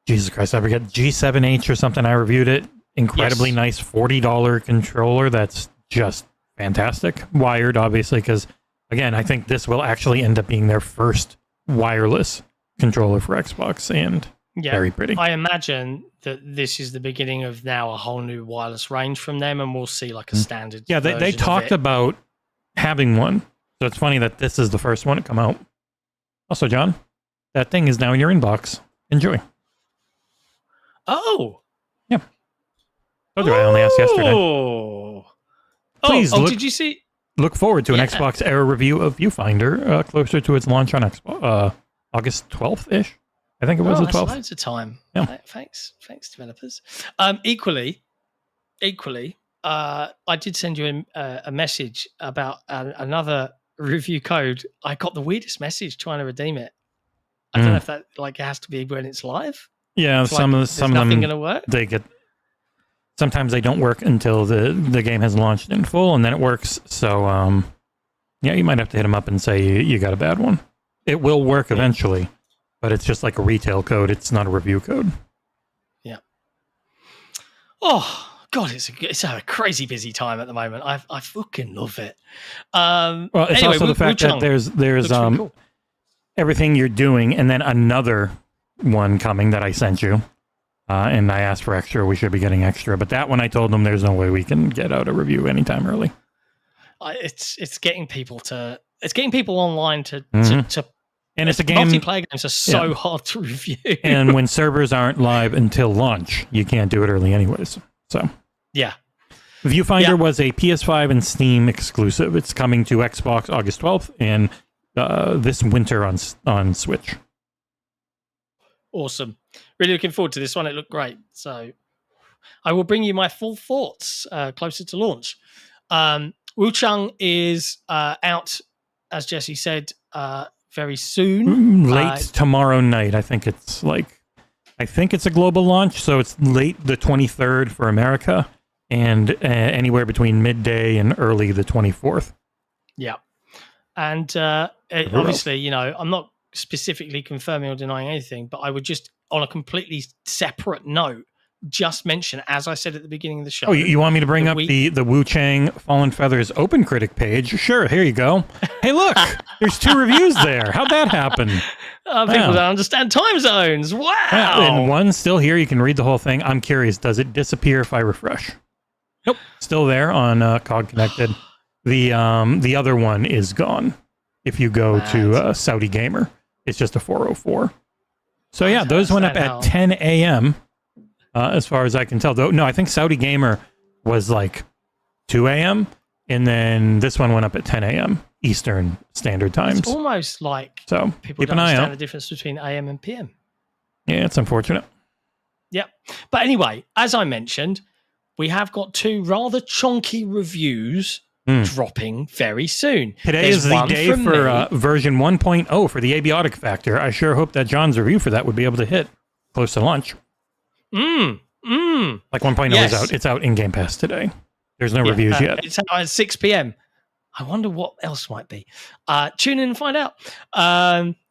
Jesus Christ, I forget, G7H or something. I reviewed it. Incredibly nice $40 controller. That's just fantastic. Wired, obviously, because, again, I think this will actually end up being their first wireless controller for Xbox. And Yeah, very pretty. I imagine that this is the beginning of now a whole new wireless range from them, and we'll see like a standard. Yeah, they version of talked it. about having one. So it's funny that this is the first one to come out. Also, John, that thing is now in your inbox. Enjoy. Oh. Yeah. Told you I only asked yesterday. Please Did you see? look forward to an Yeah. Xbox Era review of Viewfinder closer to its launch on Xbox, August 12th-ish. I think it was the that's 12th. loads of time. Yeah. Thanks, developers. Equally, I did send you a message about another review code. I got the weirdest message trying to redeem it. I don't know if that like it has to be when it's live. Yeah, It's some like, of them nothing going to work. they get. Sometimes they don't work until the game has launched in full, and then it works. So, yeah, you might have to hit them up and say you got a bad one. It will work eventually, but it's just like a retail code. It's not a review code. Yeah. Oh God, it's a crazy busy time at the moment. I fucking love it. Well, it's anyway, also the fact that WUCHANG there's looks really cool. everything you're doing, and then another one coming that I sent you. And I asked for extra. We should be getting extra, but that one I told them there's no way we can get out a review anytime early. It's getting people online to And it's a game. Multiplayer games are so hard to review. And when servers aren't live until launch, you can't do it early anyways. So yeah, Viewfinder was a PS5 and Steam exclusive. It's coming to Xbox August 12th and this winter on Switch. Awesome. Really looking forward to this one. It looked great. So I will bring you my full thoughts closer to launch. WUCHANG is out, as Jesse said, very soon. Late tomorrow night. I think it's a global launch, so it's late the 23rd for America and anywhere between midday and early the 24th. Yeah. And obviously, I'm not specifically confirming or denying anything, but I would just, on a completely separate note, just mention, as I said at the beginning of the show. Oh, you want me to bring up the WUCHANG Fallen Feathers open critic page? Sure, here you go. Hey, look, there's 2 reviews there. How'd that happen? People don't understand time zones. Wow. And one's still here. You can read the whole thing. I'm curious, does it disappear if I refresh? Nope, still there on COG Connected. The other one is gone. If you go to Saudi Gamer, it's just a 404. So yeah, those went up at 10 a.m. As far as I can tell. Though no, I think Saudi Gamer was like 2 a.m. and then this one went up at 10 a.m. Eastern Standard Times. It's almost like so people keep don't an eye understand out. the difference between AM and PM. Yeah, it's unfortunate. Yep. But anyway, as I mentioned, we have got 2 rather chunky reviews dropping very soon. Today is the day for version 1.0 for the abiotic factor. I sure hope that John's review for that would be able to hit close to launch. Like 1.0 is out. It's out in Game Pass today. There's no reviews yet. It's out at 6 p.m. I wonder what else might be. Tune in and find out.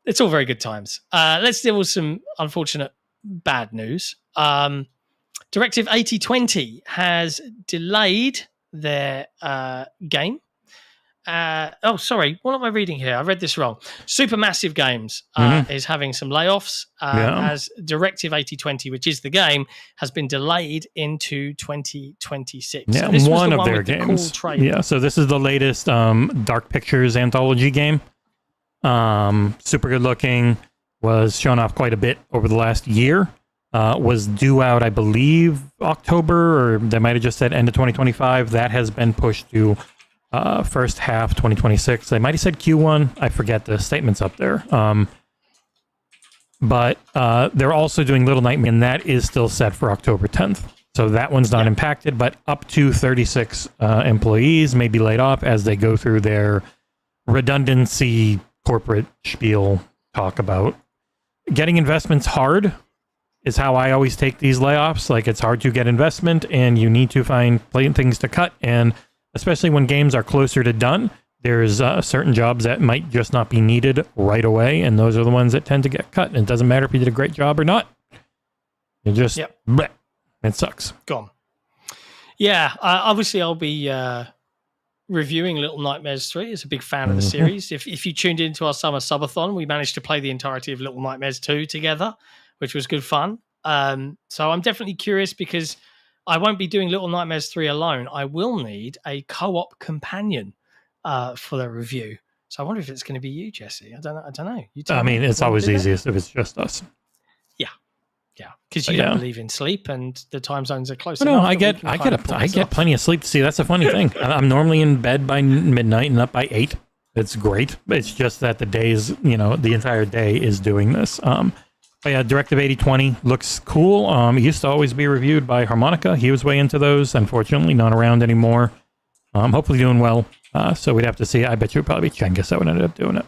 It's all very good times. Let's deal with some unfortunate bad news. Directive 8020 has delayed their game. Sorry, what am I reading here? I read this wrong. Supermassive Games is having some layoffs as Directive 8020, which is the game, has been delayed into 2026. Yeah, this one was the of their with games. The cool trailer. Yeah, so this is the latest Dark Pictures anthology game. Super good looking. Was shown off quite a bit over the last year. Was due out, I believe, October, or they might have just said end of 2025. That has been pushed to first half 2026. They might have said Q1. I forget, the statement's up there. But they're also doing Little Nightmare, and that is still set for October 10th. So that one's not impacted, but up to 36 employees may be laid off as they go through their redundancy corporate spiel talk about. Getting investments hard is how I always take these layoffs. Like, it's hard to get investment and you need to find things to cut. And especially when games are closer to done, there's certain jobs that might just not be needed right away. And those are the ones that tend to get cut. And it doesn't matter if you did a great job or not. You just, bleh, it sucks. Gone. Yeah, obviously I'll be reviewing Little Nightmares 3. As a big fan of the series. If you tuned into our summer subathon, we managed to play the entirety of Little Nightmares 2 together, which was good fun. So I'm definitely curious because I won't be doing Little Nightmares 3 alone. I will need a co-op companion for the review. So I wonder if it's going to be you, Jesse. I don't know. You tell I mean, me. it's You wanna always do that? easiest if it's just us. Yeah, because But you don't yeah. believe in sleep, and the time zones are close. No, enough I that we get can I kind get of pull I this get off. plenty of sleep. See, that's a funny thing. I'm normally in bed by midnight and up by 8. It's great. It's just that the days, the entire day is doing this. But yeah, Directive 8020 looks cool. It used to always be reviewed by Harmonica. He was way into those. Unfortunately, not around anymore. Hopefully doing well. So we'd have to see. I bet you it would probably be Cengiz that would end up doing it.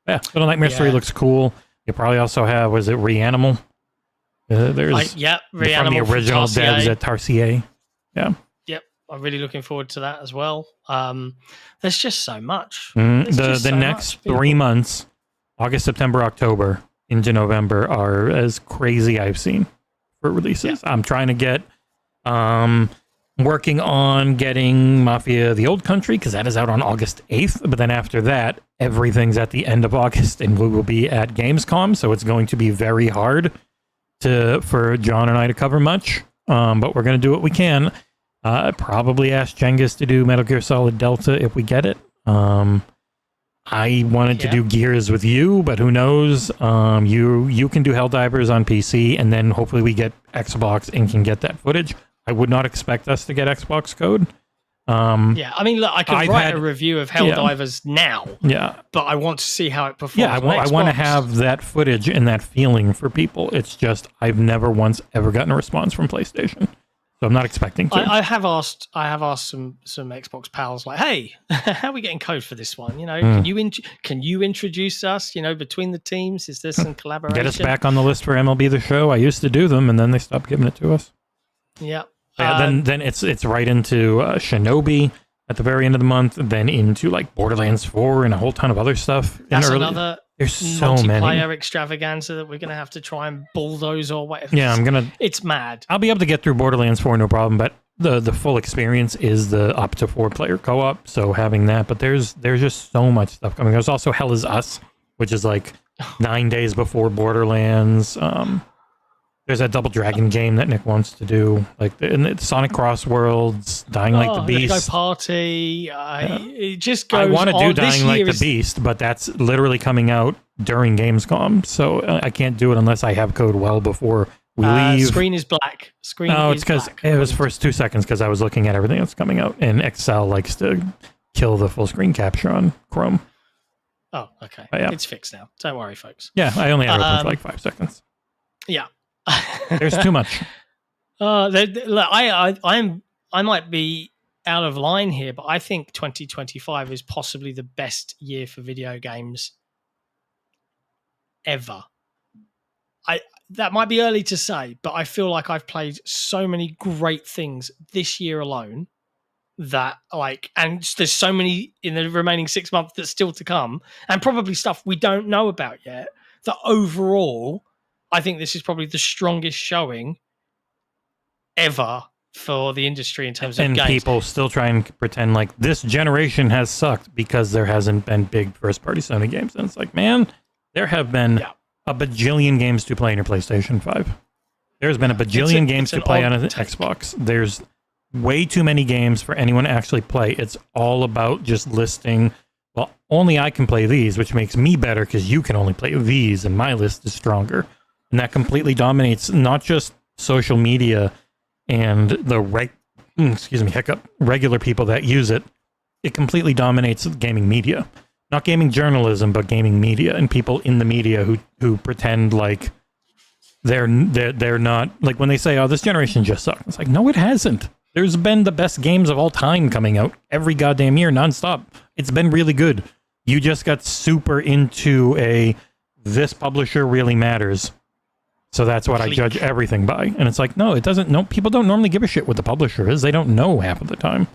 Yeah, Little Nightmares 3 looks cool. You probably also have, was it Reanimal? There's from the Reanimal original from devs at Tarsier. Yeah. Yep, I'm really looking forward to that as well. There's just so much. The next 3 months, August, September, October into November, are as crazy I've seen for releases. I'm trying to get working on getting Mafia: The Old Country, because that is out on August 8th. But then after that, everything's at the end of August, and we will be at Gamescom, so it's going to be very hard for John and I to cover much. But we're going to do what we can. Probably ask Cengiz to do Metal Gear Solid Delta if we get it. I wanted to do Gears with you, but who knows? You can do Helldivers on PC, and then hopefully we get Xbox and can get that footage. I would not expect us to get Xbox code. I mean, look, I can write a review of Helldivers now. Yeah, but I want to see how it performs. Yeah, I want to have that footage and that feeling for people. It's just I've never once ever gotten a response from PlayStation, so I'm not expecting to. I have asked some Xbox pals, like, hey, how are we getting code for this one? Can you introduce us? Between the teams, is there some collaboration? Get us back on the list for MLB The Show. I used to do them, and then they stopped giving it to us. Yeah. Then it's right into Shinobi at the very end of the month, then into like Borderlands 4 and a whole ton of other stuff. That's another there's so multiplayer many extravaganza that we're going to have to try and bulldoze or whatever. Yeah, it's mad. I'll be able to get through Borderlands 4 no problem, but the full experience is the up to 4-player co-op, so having that. But there's just so much stuff coming. There's also Hell Is Us, which is like 9 days before Borderlands. There's that Double Dragon game that Nick wants to do, and it's Sonic Cross Worlds, Dying Like the Beast. Go party. It just goes. I want to do Dying Like the is... Beast, but that's literally coming out during Gamescom, so I can't do it unless I have code well before we leave. Screen is black. It's because it was first 2 seconds because I was looking at everything that's coming out, and Excel likes to kill the full screen capture on Chrome. Oh, okay. Yeah. It's fixed now. Don't worry, folks. Yeah, I only had it open for like 5 seconds. Yeah. There's too much. I might be out of line here, but I think 2025 is possibly the best year for video games ever. That might be early to say, but I feel like I've played so many great things this year alone that and there's so many in the remaining 6 months that's still to come, and probably stuff we don't know about yet, that overall I think this is probably the strongest showing ever for the industry in terms of games. And people still try and pretend like this generation has sucked because there hasn't been big first-party Sony games. And it's like, man, there have been a bajillion games to play on your PlayStation 5. There's been a bajillion games to play on an Xbox. There's way too many games for anyone to actually play. It's all about just listing, well, only I can play these, which makes me better because you can only play these, and my list is stronger. And that completely dominates not just social media and the regular people that use it. It completely dominates gaming media, not gaming journalism, but gaming media, and people in the media who pretend like they're not, like when they say, "Oh, this generation just sucked." It's like, no, it hasn't. There's been the best games of all time coming out every goddamn year, nonstop. It's been really good. You just got super into this publisher really matters. So that's what I judge everything by. And it's like, no, it doesn't. No, people don't normally give a shit what the publisher is. They don't know half of the time.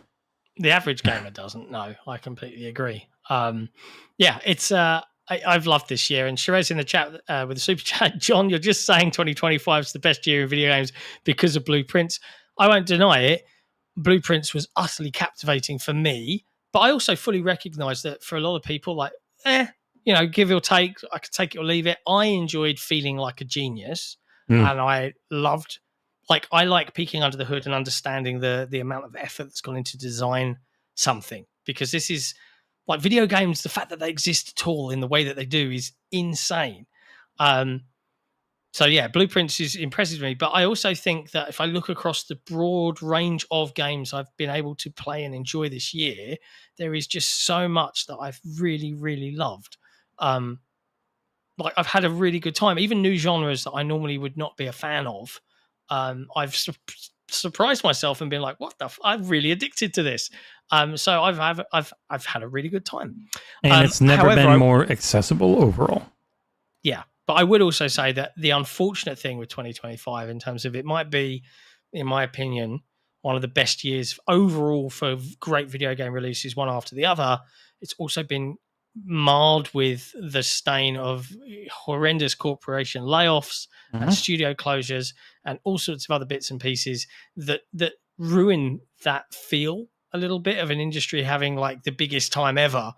The average gamer doesn't know. I completely agree. It's I've loved this year. And Shiraz in the chat with the super chat, John, you're just saying 2025 is the best year in video games because of Blueprints. I won't deny it. Blueprints was utterly captivating for me, but I also fully recognize that for a lot of people, give or take, I could take it or leave it. I enjoyed feeling like a genius. and I loved. Like, I like peeking under the hood and understanding the amount of effort that's gone into design something, because this is like video games. The fact that they exist at all in the way that they do is insane. So yeah, Blueprints is impressive to me, but I also think that if I look across the broad range of games I've been able to play and enjoy this year, there is just so much that I've really, really loved. Like, I've had a really good time. Even new genres that I normally would not be a fan of, I've surprised myself and been like, "What the? I'm really addicted to this." So I've had a really good time, and it's never been more accessible overall. Yeah, but I would also say that the unfortunate thing with 2025, in terms of, it might be, in my opinion, one of the best years overall for great video game releases, one after the other. It's also been marred with the stain of horrendous corporation layoffs and studio closures and all sorts of other bits and pieces that ruin that feel a little bit of an industry having like the biggest time ever.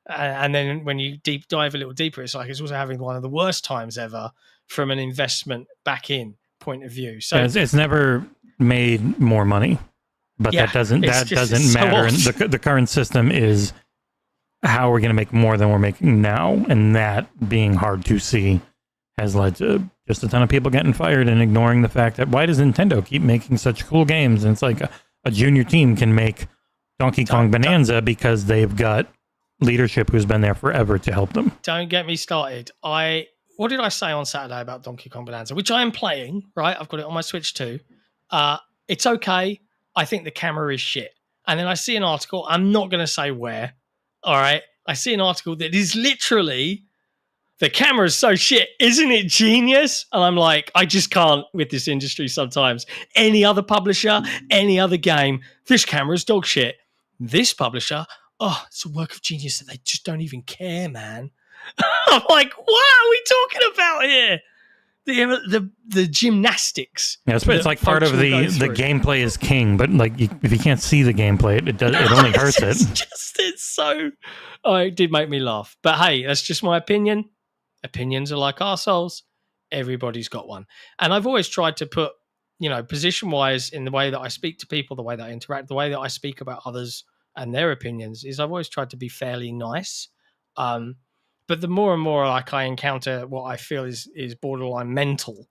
And then when you deep dive a little deeper, it's like it's also having one of the worst times ever from an investment back in point of view. So it's never made more money, but that doesn't matter. And the current system is how we're going to make more than we're making now, and that being hard to see has led to just a ton of people getting fired and ignoring the fact that why does Nintendo keep making such cool games? And it's like a junior team can make Donkey Kong Bonanza because they've got leadership who's been there forever to help them. Don't get me started. What did I say on Saturday about Donkey Kong Bonanza, which I am playing, right? I've got it on my Switch too. It's okay. I think the camera is shit. And then I see an article, I'm not going to say where, all right? I see an article that is literally, the camera is so shit, isn't it genius? And I'm like, I just can't with this industry sometimes. Any other publisher, any other game, this camera is dog shit. This publisher, oh, it's a work of genius that they just don't even care, man. I'm like, what are we talking about here? The gymnastics. Yeah, it's like part of the gameplay is king, but like if you can't see the gameplay, it only hurts it. It's so. Oh, it did make me laugh. But hey, that's just my opinion. Opinions are like arseholes. Everybody's got one. And I've always tried to put, position-wise, in the way that I speak to people, the way that I interact, the way that I speak about others and their opinions, is I've always tried to be fairly nice. But the more and more like I encounter what I feel is borderline mental,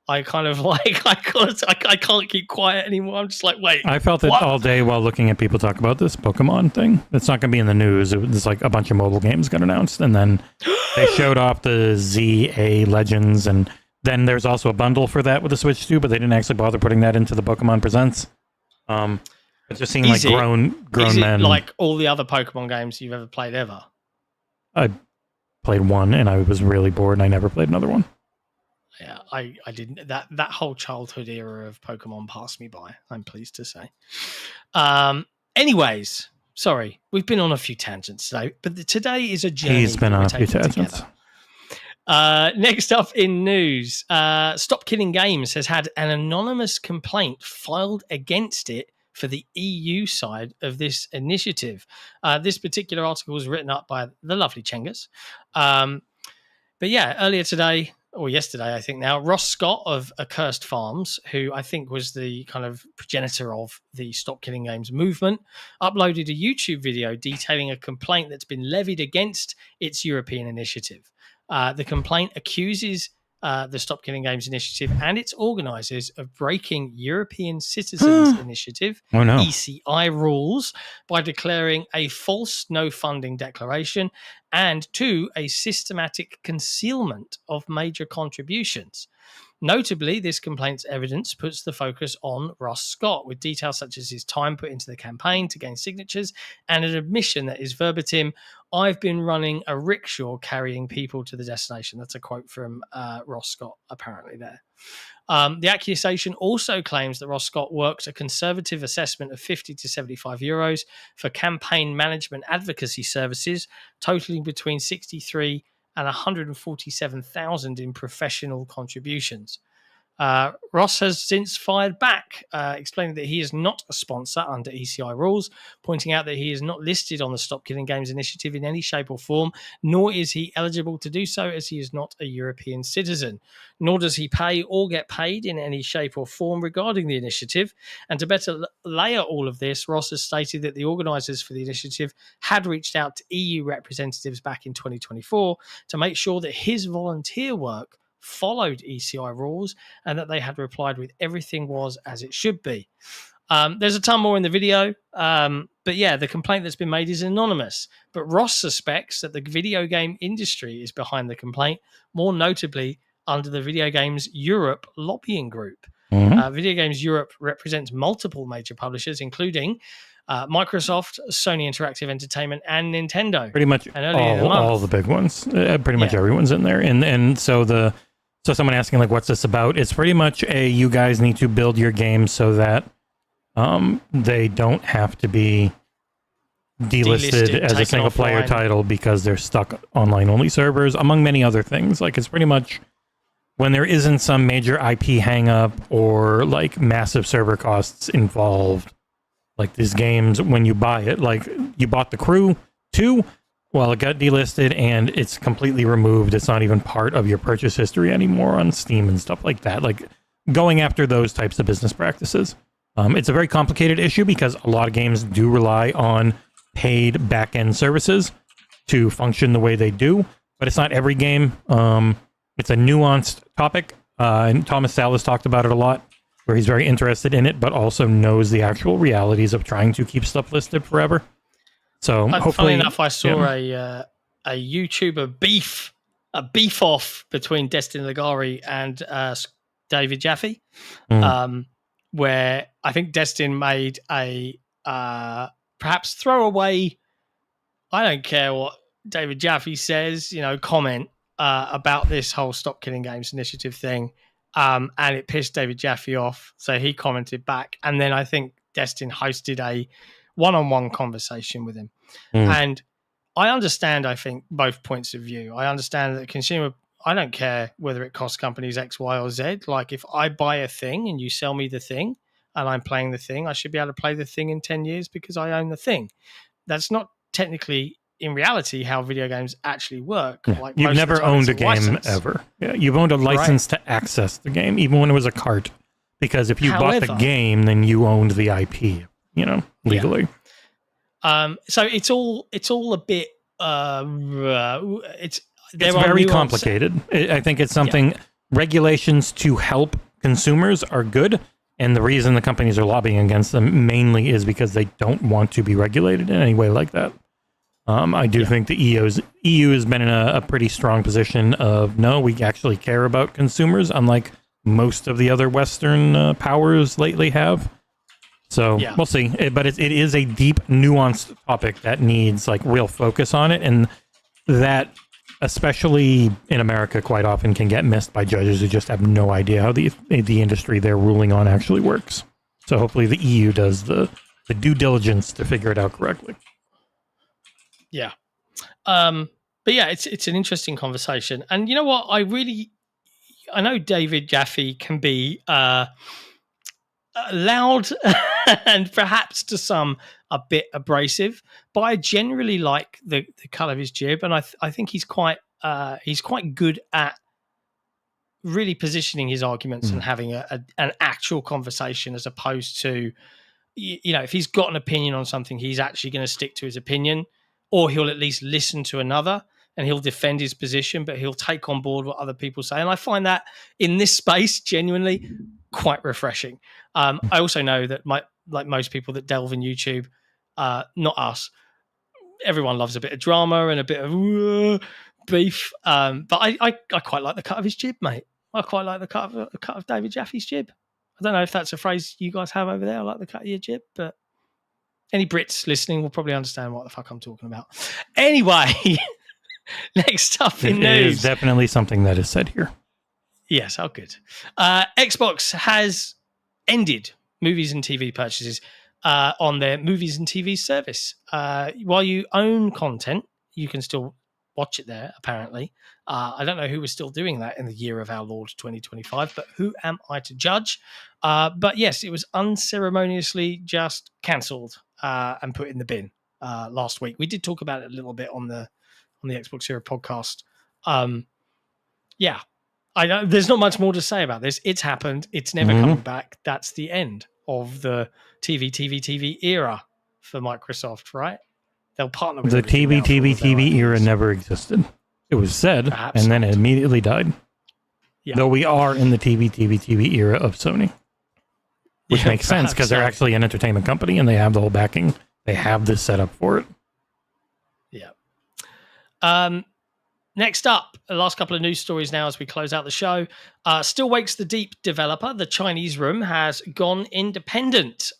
I kind of like I can't keep quiet anymore. I'm just like, wait. I felt it all day while looking at people talk about this Pokemon thing. It's not going to be in the news. It was like a bunch of mobile games got announced, and then they showed off the ZA Legends, and then there's also a bundle for that with the Switch too. But they didn't actually bother putting that into the Pokemon Presents. It just seemed like grown men. Like all the other Pokemon games you've ever played ever. I played one and I was really bored and I never played another one. Yeah, I didn't. That whole childhood era of Pokemon passed me by, I'm pleased to say. Anyways, sorry, we've been on a few tangents today, but today is a journey. He's been on a few tangents. Next up in news, Stop Killing Games has had an anonymous complaint filed against it for the EU side of this initiative. This particular article was written up by the lovely Chengas. But yeah, earlier today, or yesterday, I think now, Ross Scott of Accursed Farms, who I think was the kind of progenitor of the Stop Killing Games movement, uploaded a YouTube video detailing a complaint that's been levied against its European initiative. The complaint accuses the Stop Killing Games initiative and its organisers of breaking European Citizens Initiative, ECI rules, by declaring a false no-funding declaration and, 2, a systematic concealment of major contributions. Notably, this complaint's evidence puts the focus on Ross Scott, with details such as his time put into the campaign to gain signatures and an admission that is verbatim, "I've been running a rickshaw carrying people to the destination." That's a quote from Ross Scott, apparently there. The accusation also claims that Ross Scott worked a conservative assessment of 50 to 75 euros for campaign management advocacy services, totaling between 63 and 147,000 in professional contributions. Ross has since fired back, explaining that he is not a sponsor under ECI rules, pointing out that he is not listed on the Stop Killing Games initiative in any shape or form, nor is he eligible to do so as he is not a European citizen, nor does he pay or get paid in any shape or form regarding the initiative. And to better layer all of this, Ross has stated that the organisers for the initiative had reached out to EU representatives back in 2024 to make sure that his volunteer work followed ECI rules and that they had replied with everything was as it should be. There's a ton more in the video, but yeah, the complaint that's been made is anonymous. But Ross suspects that the video game industry is behind the complaint, more notably under the Video Games Europe lobbying group. Video Games Europe represents multiple major publishers, including Microsoft, Sony Interactive Entertainment, and Nintendo. Pretty much all the big ones. Pretty much everyone's in there. And so someone asking, like, what's this about? It's pretty much you guys need to build your games so that they don't have to be delisted as a single player title because they're stuck online only servers, among many other things. Like, it's pretty much when there isn't some major IP hang up or like massive server costs involved, like these games, when you buy it, like you bought The Crew 2, well, it got delisted and it's completely removed. It's not even part of your purchase history anymore on Steam and stuff like that. Like, going after those types of business practices. It's a very complicated issue because a lot of games do rely on paid back-end services to function the way they do, but it's not every game. It's a nuanced topic, and Thomas Salas talked about it a lot, where he's very interested in it, but also knows the actual realities of trying to keep stuff listed forever. So hopefully, funny enough, I saw a YouTuber beef off between Destin Ligari and David Jaffe, where I think Destin made a perhaps throwaway, I don't care what David Jaffe says, comment about this whole Stop Killing Games initiative thing. And it pissed David Jaffe off. So he commented back. And then I think Destin hosted a one-on-one conversation with him. And I understand, I think, both points of view. I understand that the consumer, I don't care whether it costs companies X, Y, or Z. Like, if I buy a thing and you sell me the thing and I'm playing the thing, I should be able to play the thing in 10 years because I own the thing. That's not technically, in reality, how video games actually work. Yeah. Like, you've never owned a game ever. Yeah, you've owned a license to access the game, even when it was a cart. Because if you bought the game, then you owned the IP, legally. Yeah. So it's all a bit. It's very complicated. I think it's something. Regulations to help consumers are good, and the reason the companies are lobbying against them mainly is because they don't want to be regulated in any way like that. I do think the EU has been in a pretty strong position of, no, we actually care about consumers, unlike most of the other Western powers lately have. So we'll see. But it is a deep, nuanced topic that needs like real focus on it, and that, especially in America, quite often can get missed by judges who just have no idea how the industry they're ruling on actually works. So hopefully the EU does the due diligence to figure it out correctly. Yeah. But yeah, it's an interesting conversation. And you know what? I know David Jaffe can be loud and perhaps to some a bit abrasive, but I generally like the cut of his jib, and I think he's quite good at really positioning his arguments and having an actual conversation, as opposed to, if he's got an opinion on something, he's actually going to stick to his opinion, or he'll at least listen to another and he'll defend his position, but he'll take on board what other people say. And I find that in this space genuinely quite refreshing. I also know that like most people that delve in YouTube, not us, everyone loves a bit of drama and a bit of beef. But I quite like the cut of his jib, mate. I quite like the cut of David Jaffe's jib. I don't know if that's a phrase you guys have over there. I like the cut of your jib, but any Brits listening will probably understand what the fuck I'm talking about. Anyway, next up in news. It is definitely something that is said here. Yes, oh good. Xbox has ended movies and TV purchases on their movies and TV service. While you own content, you can still watch it there, apparently. I don't know who was still doing that in the year of our Lord 2025, but who am I to judge? But yes, it was unceremoniously just cancelled and put in the bin last week. We did talk about it a little bit on the Xbox Era podcast. Yeah, I know there's not much more to say about this. It's happened. It's never coming back. That's the end of the TV era for Microsoft, right? They'll partner with the TV era never existed. It was said, Perhaps and then not. it immediately died. Yeah. Though we are in the TV era of Sony, which makes sense because they're actually an entertainment company and they have the whole backing. They have this set up for it. Yeah. Next up, the last couple of news stories now as we close out the show. Still Wakes the Deep developer, the Chinese Room, has gone independent.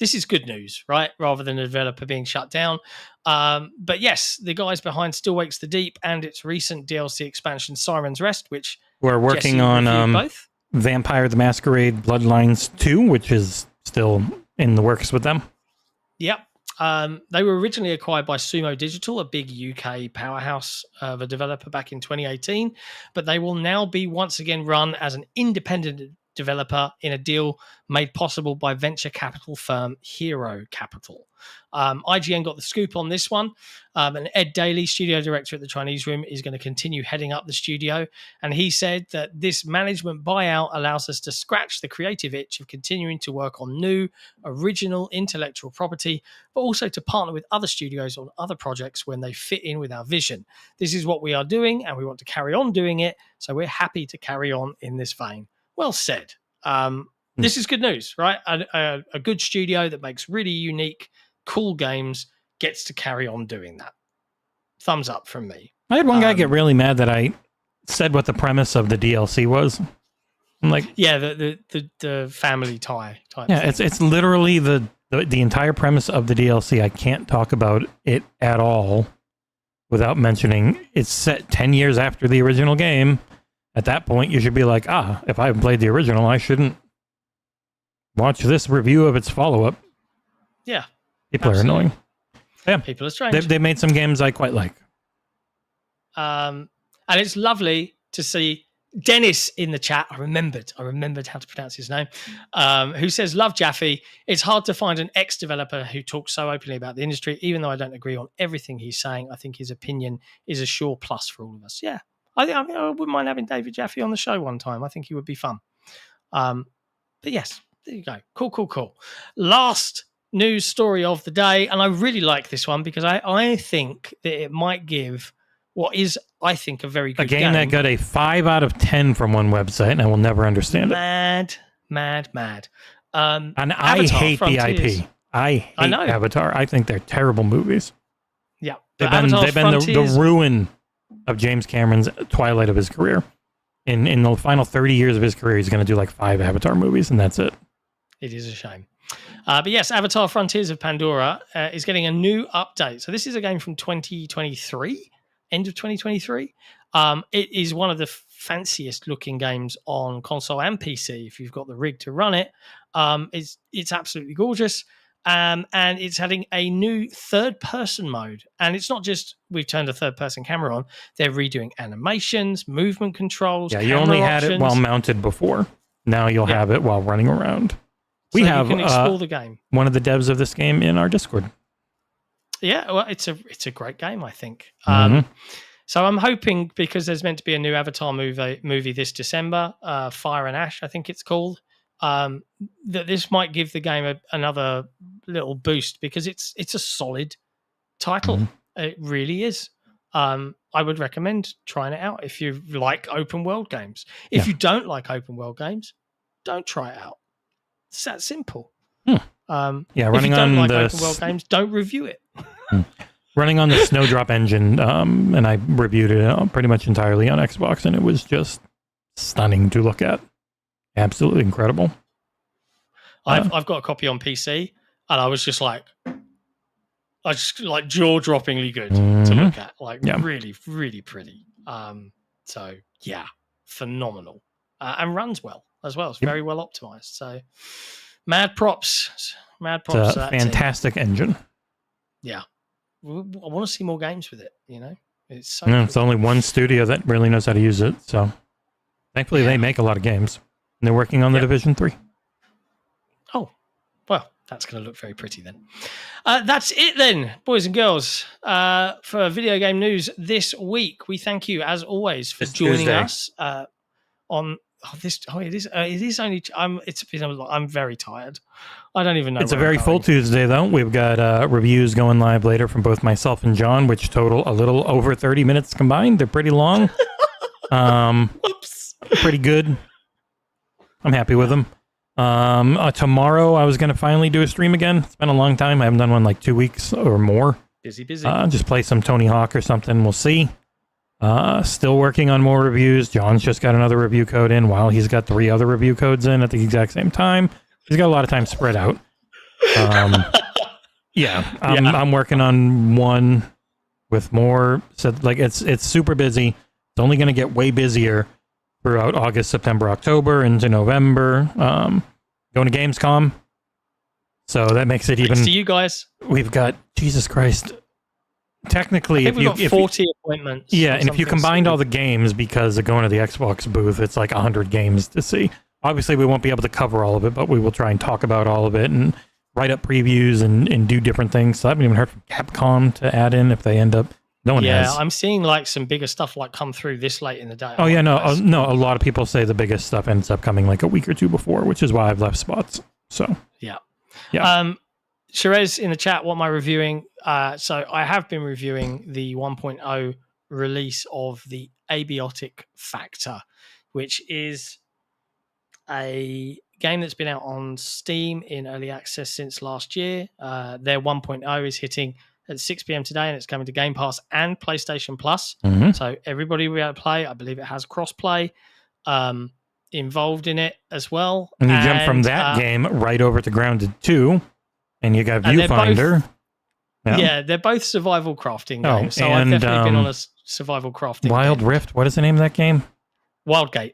This is good news, right? Rather than a developer being shut down. But yes, the guys behind Still Wakes the Deep and its recent DLC expansion, Siren's Rest, which we're working Jesse on both. Vampire the Masquerade Bloodlines 2, which is still in the works with them. Yep. They were originally acquired by Sumo Digital, a big UK powerhouse of a developer back in 2018, but they will now be once again run as an independent developer in a deal made possible by venture capital firm Hero Capital. IGN got the scoop on this one, and Ed Daly, studio director at the Chinese Room, is going to continue heading up the studio, and he said that this management buyout allows us to scratch the creative itch of continuing to work on new, original intellectual property, but also to partner with other studios on other projects when they fit in with our vision. This is what we are doing, and we want to carry on doing it, so we're happy to carry on in this vein. Well said. This is good news, right? A good studio that makes really unique, cool games gets to carry on doing that. Thumbs up from me. I had one guy get really mad that I said what the premise of the DLC was. I'm like, yeah, the family tie type. Yeah, thing. it's literally the entire premise of the DLC. I can't talk about it at all without mentioning it's set 10 years after the original game. At that point, you should be like, if I haven't played the original, I shouldn't watch this review of its follow-up. Yeah. People absolutely. are annoying. Yeah. People are strange. They made some games I quite like. And it's lovely to see Dennis in the chat. I remembered how to pronounce his name. Who says, "Love Jaffe. It's hard to find an ex-developer who talks so openly about the industry. Even though I don't agree on everything he's saying, I think his opinion is a sure plus for all of us." Yeah, I wouldn't mind having David Jaffe on the show one time. I think he would be fun. But yes, there you go. Cool. Last news story of the day, and I really like this one because I think that it might give what is, I think, a very good game that got a 5 out of 10 from one website, and I will never understand it. Mad. And I Avatar hate Frontiers. the IP. I hate Avatar. I think they're terrible movies. Yeah, They've been the ruin of James Cameron's twilight of his career. In the final 30 years of his career, he's going to do like 5 Avatar movies, and that's it. It is a shame. But yes, Avatar Frontiers of Pandora is getting a new update. So this is a game from 2023, end of 2023. It is one of the fanciest looking games on console and PC if you've got the rig to run it. It's absolutely gorgeous. And it's having a new third-person mode. And it's not just we've turned a third-person camera on. They're redoing animations, movement controls. Yeah, you only had it while mounted before. Now you'll have it while running around. So you can explore the game. One of the devs of this game in our Discord. Yeah, well, it's a great game, I think. So I'm hoping, because there's meant to be a new Avatar movie this December, Fire and Ash, I think it's called, that this might give the game another little boost, because it's a solid title. It really is. I would recommend trying it out if you like open world games. If you don't like open world games, don't try it out. It's that simple. Running if you don't on like the open world games, don't review it. Running on the Snowdrop engine, and I reviewed it pretty much entirely on Xbox, and it was just stunning to look at. Absolutely incredible. I've got a copy on PC, and I was just like jaw-droppingly good to look at. Really, really pretty. So yeah, phenomenal, and runs well as well. It's very well optimized. So mad props. It's a fantastic engine. Yeah. I want to see more games with it, you know? It's so No, it's only one studio that really knows how to use it. So thankfully, they make a lot of games, and they're working on the Division 3. Oh, well, that's going to look very pretty then. That's it then, boys and girls, for video game news this week. We thank you, as always, for joining us on this. Oh, it is only. I'm very tired. I don't even know. It's a very full Tuesday, though. We've got reviews going live later from both myself and John, which total a little over 30 minutes combined. They're pretty long. Oops. Pretty good. I'm happy with them. Tomorrow, I was going to finally do a stream again. It's been a long time. I haven't done one like 2 weeks or more. Busy. Just play some Tony Hawk or something. We'll see. Still working on more reviews. John's just got another review code in while he's got 3 other review codes in at the exact same time. He's got a lot of time spread out. I'm working on one with more. So like it's super busy. It's only going to get way busier throughout August, September, October, into November. Going to Gamescom. So that makes it even. Thanks to you guys. We've got, Jesus Christ. Technically, I think we've got 40 appointments. Yeah, and if you combined all the games, because of going to the Xbox booth, it's like 100 games to see. Obviously, we won't be able to cover all of it, but we will try and talk about all of it and write up previews and do different things. So I haven't even heard from Capcom to add in if they end up. No one has. I'm seeing like some bigger stuff like come through this late in the day. Oh yeah, no. A lot of people say the biggest stuff ends up coming like a week or two before, which is why I've left spots. So yeah. Sherez in the chat, what am I reviewing? So I have been reviewing the 1.0 release of the Abiotic Factor, which is a game that's been out on Steam in early access since last year. Their 1.0 is hitting at 6 p.m. today, and it's coming to Game Pass and PlayStation Plus. Mm-hmm. So everybody will be able to play. I believe it has cross-play involved in it as well. And you jump from that game right over to Grounded 2, and you got Viewfinder. They're both survival crafting games. So I've definitely been on a survival crafting Wild game. Rift, what is the name of that game? Wildgate.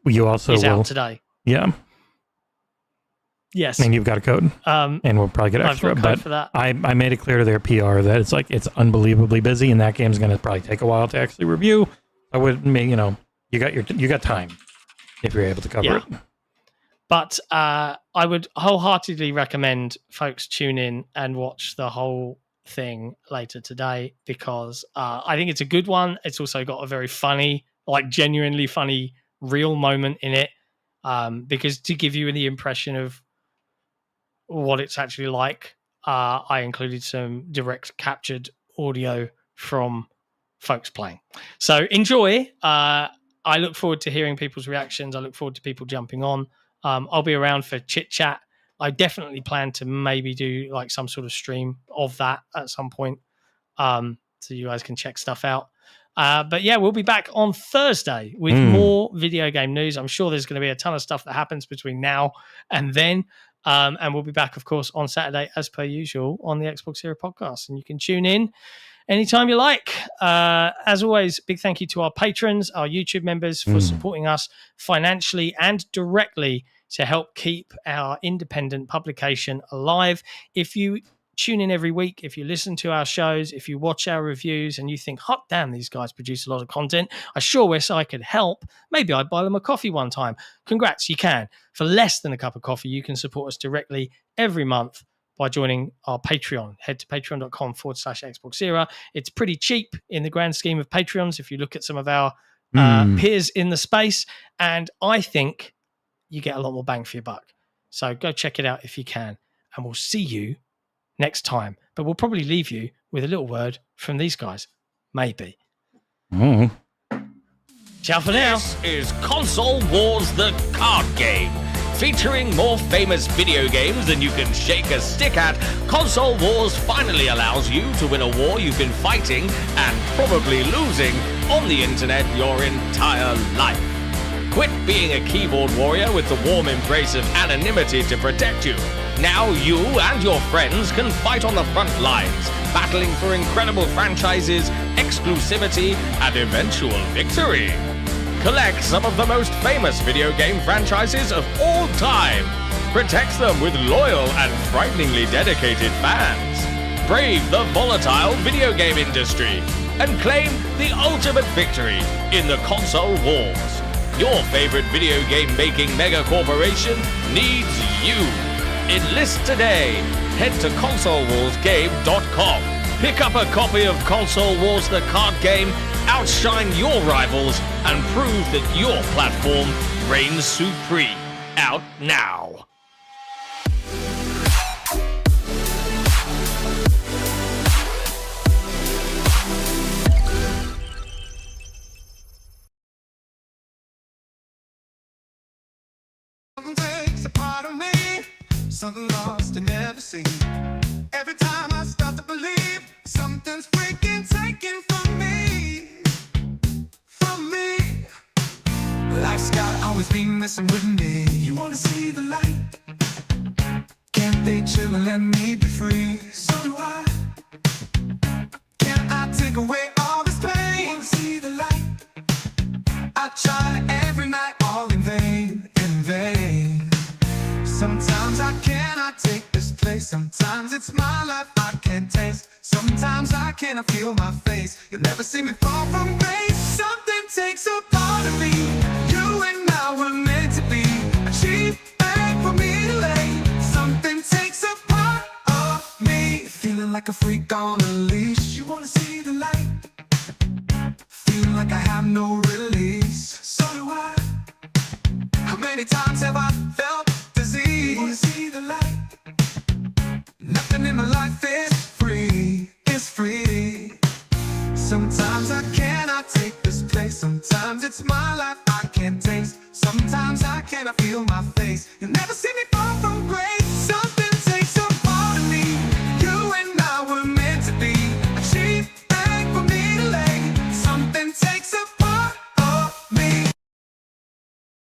You also is out today. Yeah. Yes. And you've got a code. And we'll probably get extra. I've got a code for that. I made it clear to their PR that it's unbelievably busy, and that game's going to probably take a while to actually review. I would, you got time if you're able to cover it. But I would wholeheartedly recommend folks tune in and watch the whole thing later today, because I think it's a good one. It's also got a very funny, like genuinely funny, real moment in it, because to give you the impression of what it's actually like, I included some direct captured audio from folks playing. So enjoy. I look forward to hearing people's reactions. I look forward to people jumping on. I'll be around for chit chat. I definitely plan to maybe do like some sort of stream of that at some point, so you guys can check stuff out. But yeah, we'll be back on Thursday with more video game news. I'm sure there's going to be a ton of stuff that happens between now and then. And we'll be back, of course, on Saturday, as per usual, on the Xbox Era podcast. And you can tune in anytime you like. As always, big thank you to our patrons, our YouTube members, for supporting us financially and directly to help keep our independent publication alive. If you tune in every week, if you listen to our shows, if you watch our reviews and you think, hot damn, these guys produce a lot of content, I sure wish I could help. Maybe I'd buy them a coffee one time. Congrats, you can. For less than a cup of coffee, you can support us directly every month by joining our Patreon. Head to patreon.com/Xbox Era. It's pretty cheap in the grand scheme of Patreons if you look at some of our peers in the space. And I think you get a lot more bang for your buck. So go check it out if you can. And we'll see you next time. But we'll probably leave you with a little word from these guys. Maybe. Ciao for now. This is Console Wars, the card game. Featuring more famous video games than you can shake a stick at, Console Wars finally allows you to win a war you've been fighting and probably losing on the internet your entire life. Quit being a keyboard warrior with the warm embrace of anonymity to protect you. Now you and your friends can fight on the front lines, battling for incredible franchises, exclusivity, and eventual victory. Collect some of the most famous video game franchises of all time. Protect them with loyal and frighteningly dedicated fans. Brave the volatile video game industry. and claim the ultimate victory in the console wars. Your favorite video game making mega corporation needs you. Enlist today. Head to consolewarsgame.com. Pick up a copy of Console Wars the card game, outshine your rivals, and prove that your platform reigns supreme. Out now. Something takes a part of me, something lost and never seen. Every time I start to believe something's freaking taken from me. Life's got always been messing with me. You wanna see the light? Can't they chill and let me be free? So do I. Can I take away all this pain? You wanna see the light? I try every night, all in vain, in vain. Sometimes I cannot take this place. Sometimes it's my life I can't taste. Sometimes I cannot feel my face. You'll never see me fall from grace. Something takes a part of me. You and I were meant to be. A cheap bag for me to lay. Something takes a part of me. Feeling like a freak on a leash. You wanna see the light? Feeling like I have no release. So do I. How many times have I felt disease? You wanna see the light? Nothing in my life is free, is free. Sometimes I cannot take this place. Sometimes it's my life I can't taste. Sometimes I cannot feel my face. You'll never see me fall from grace.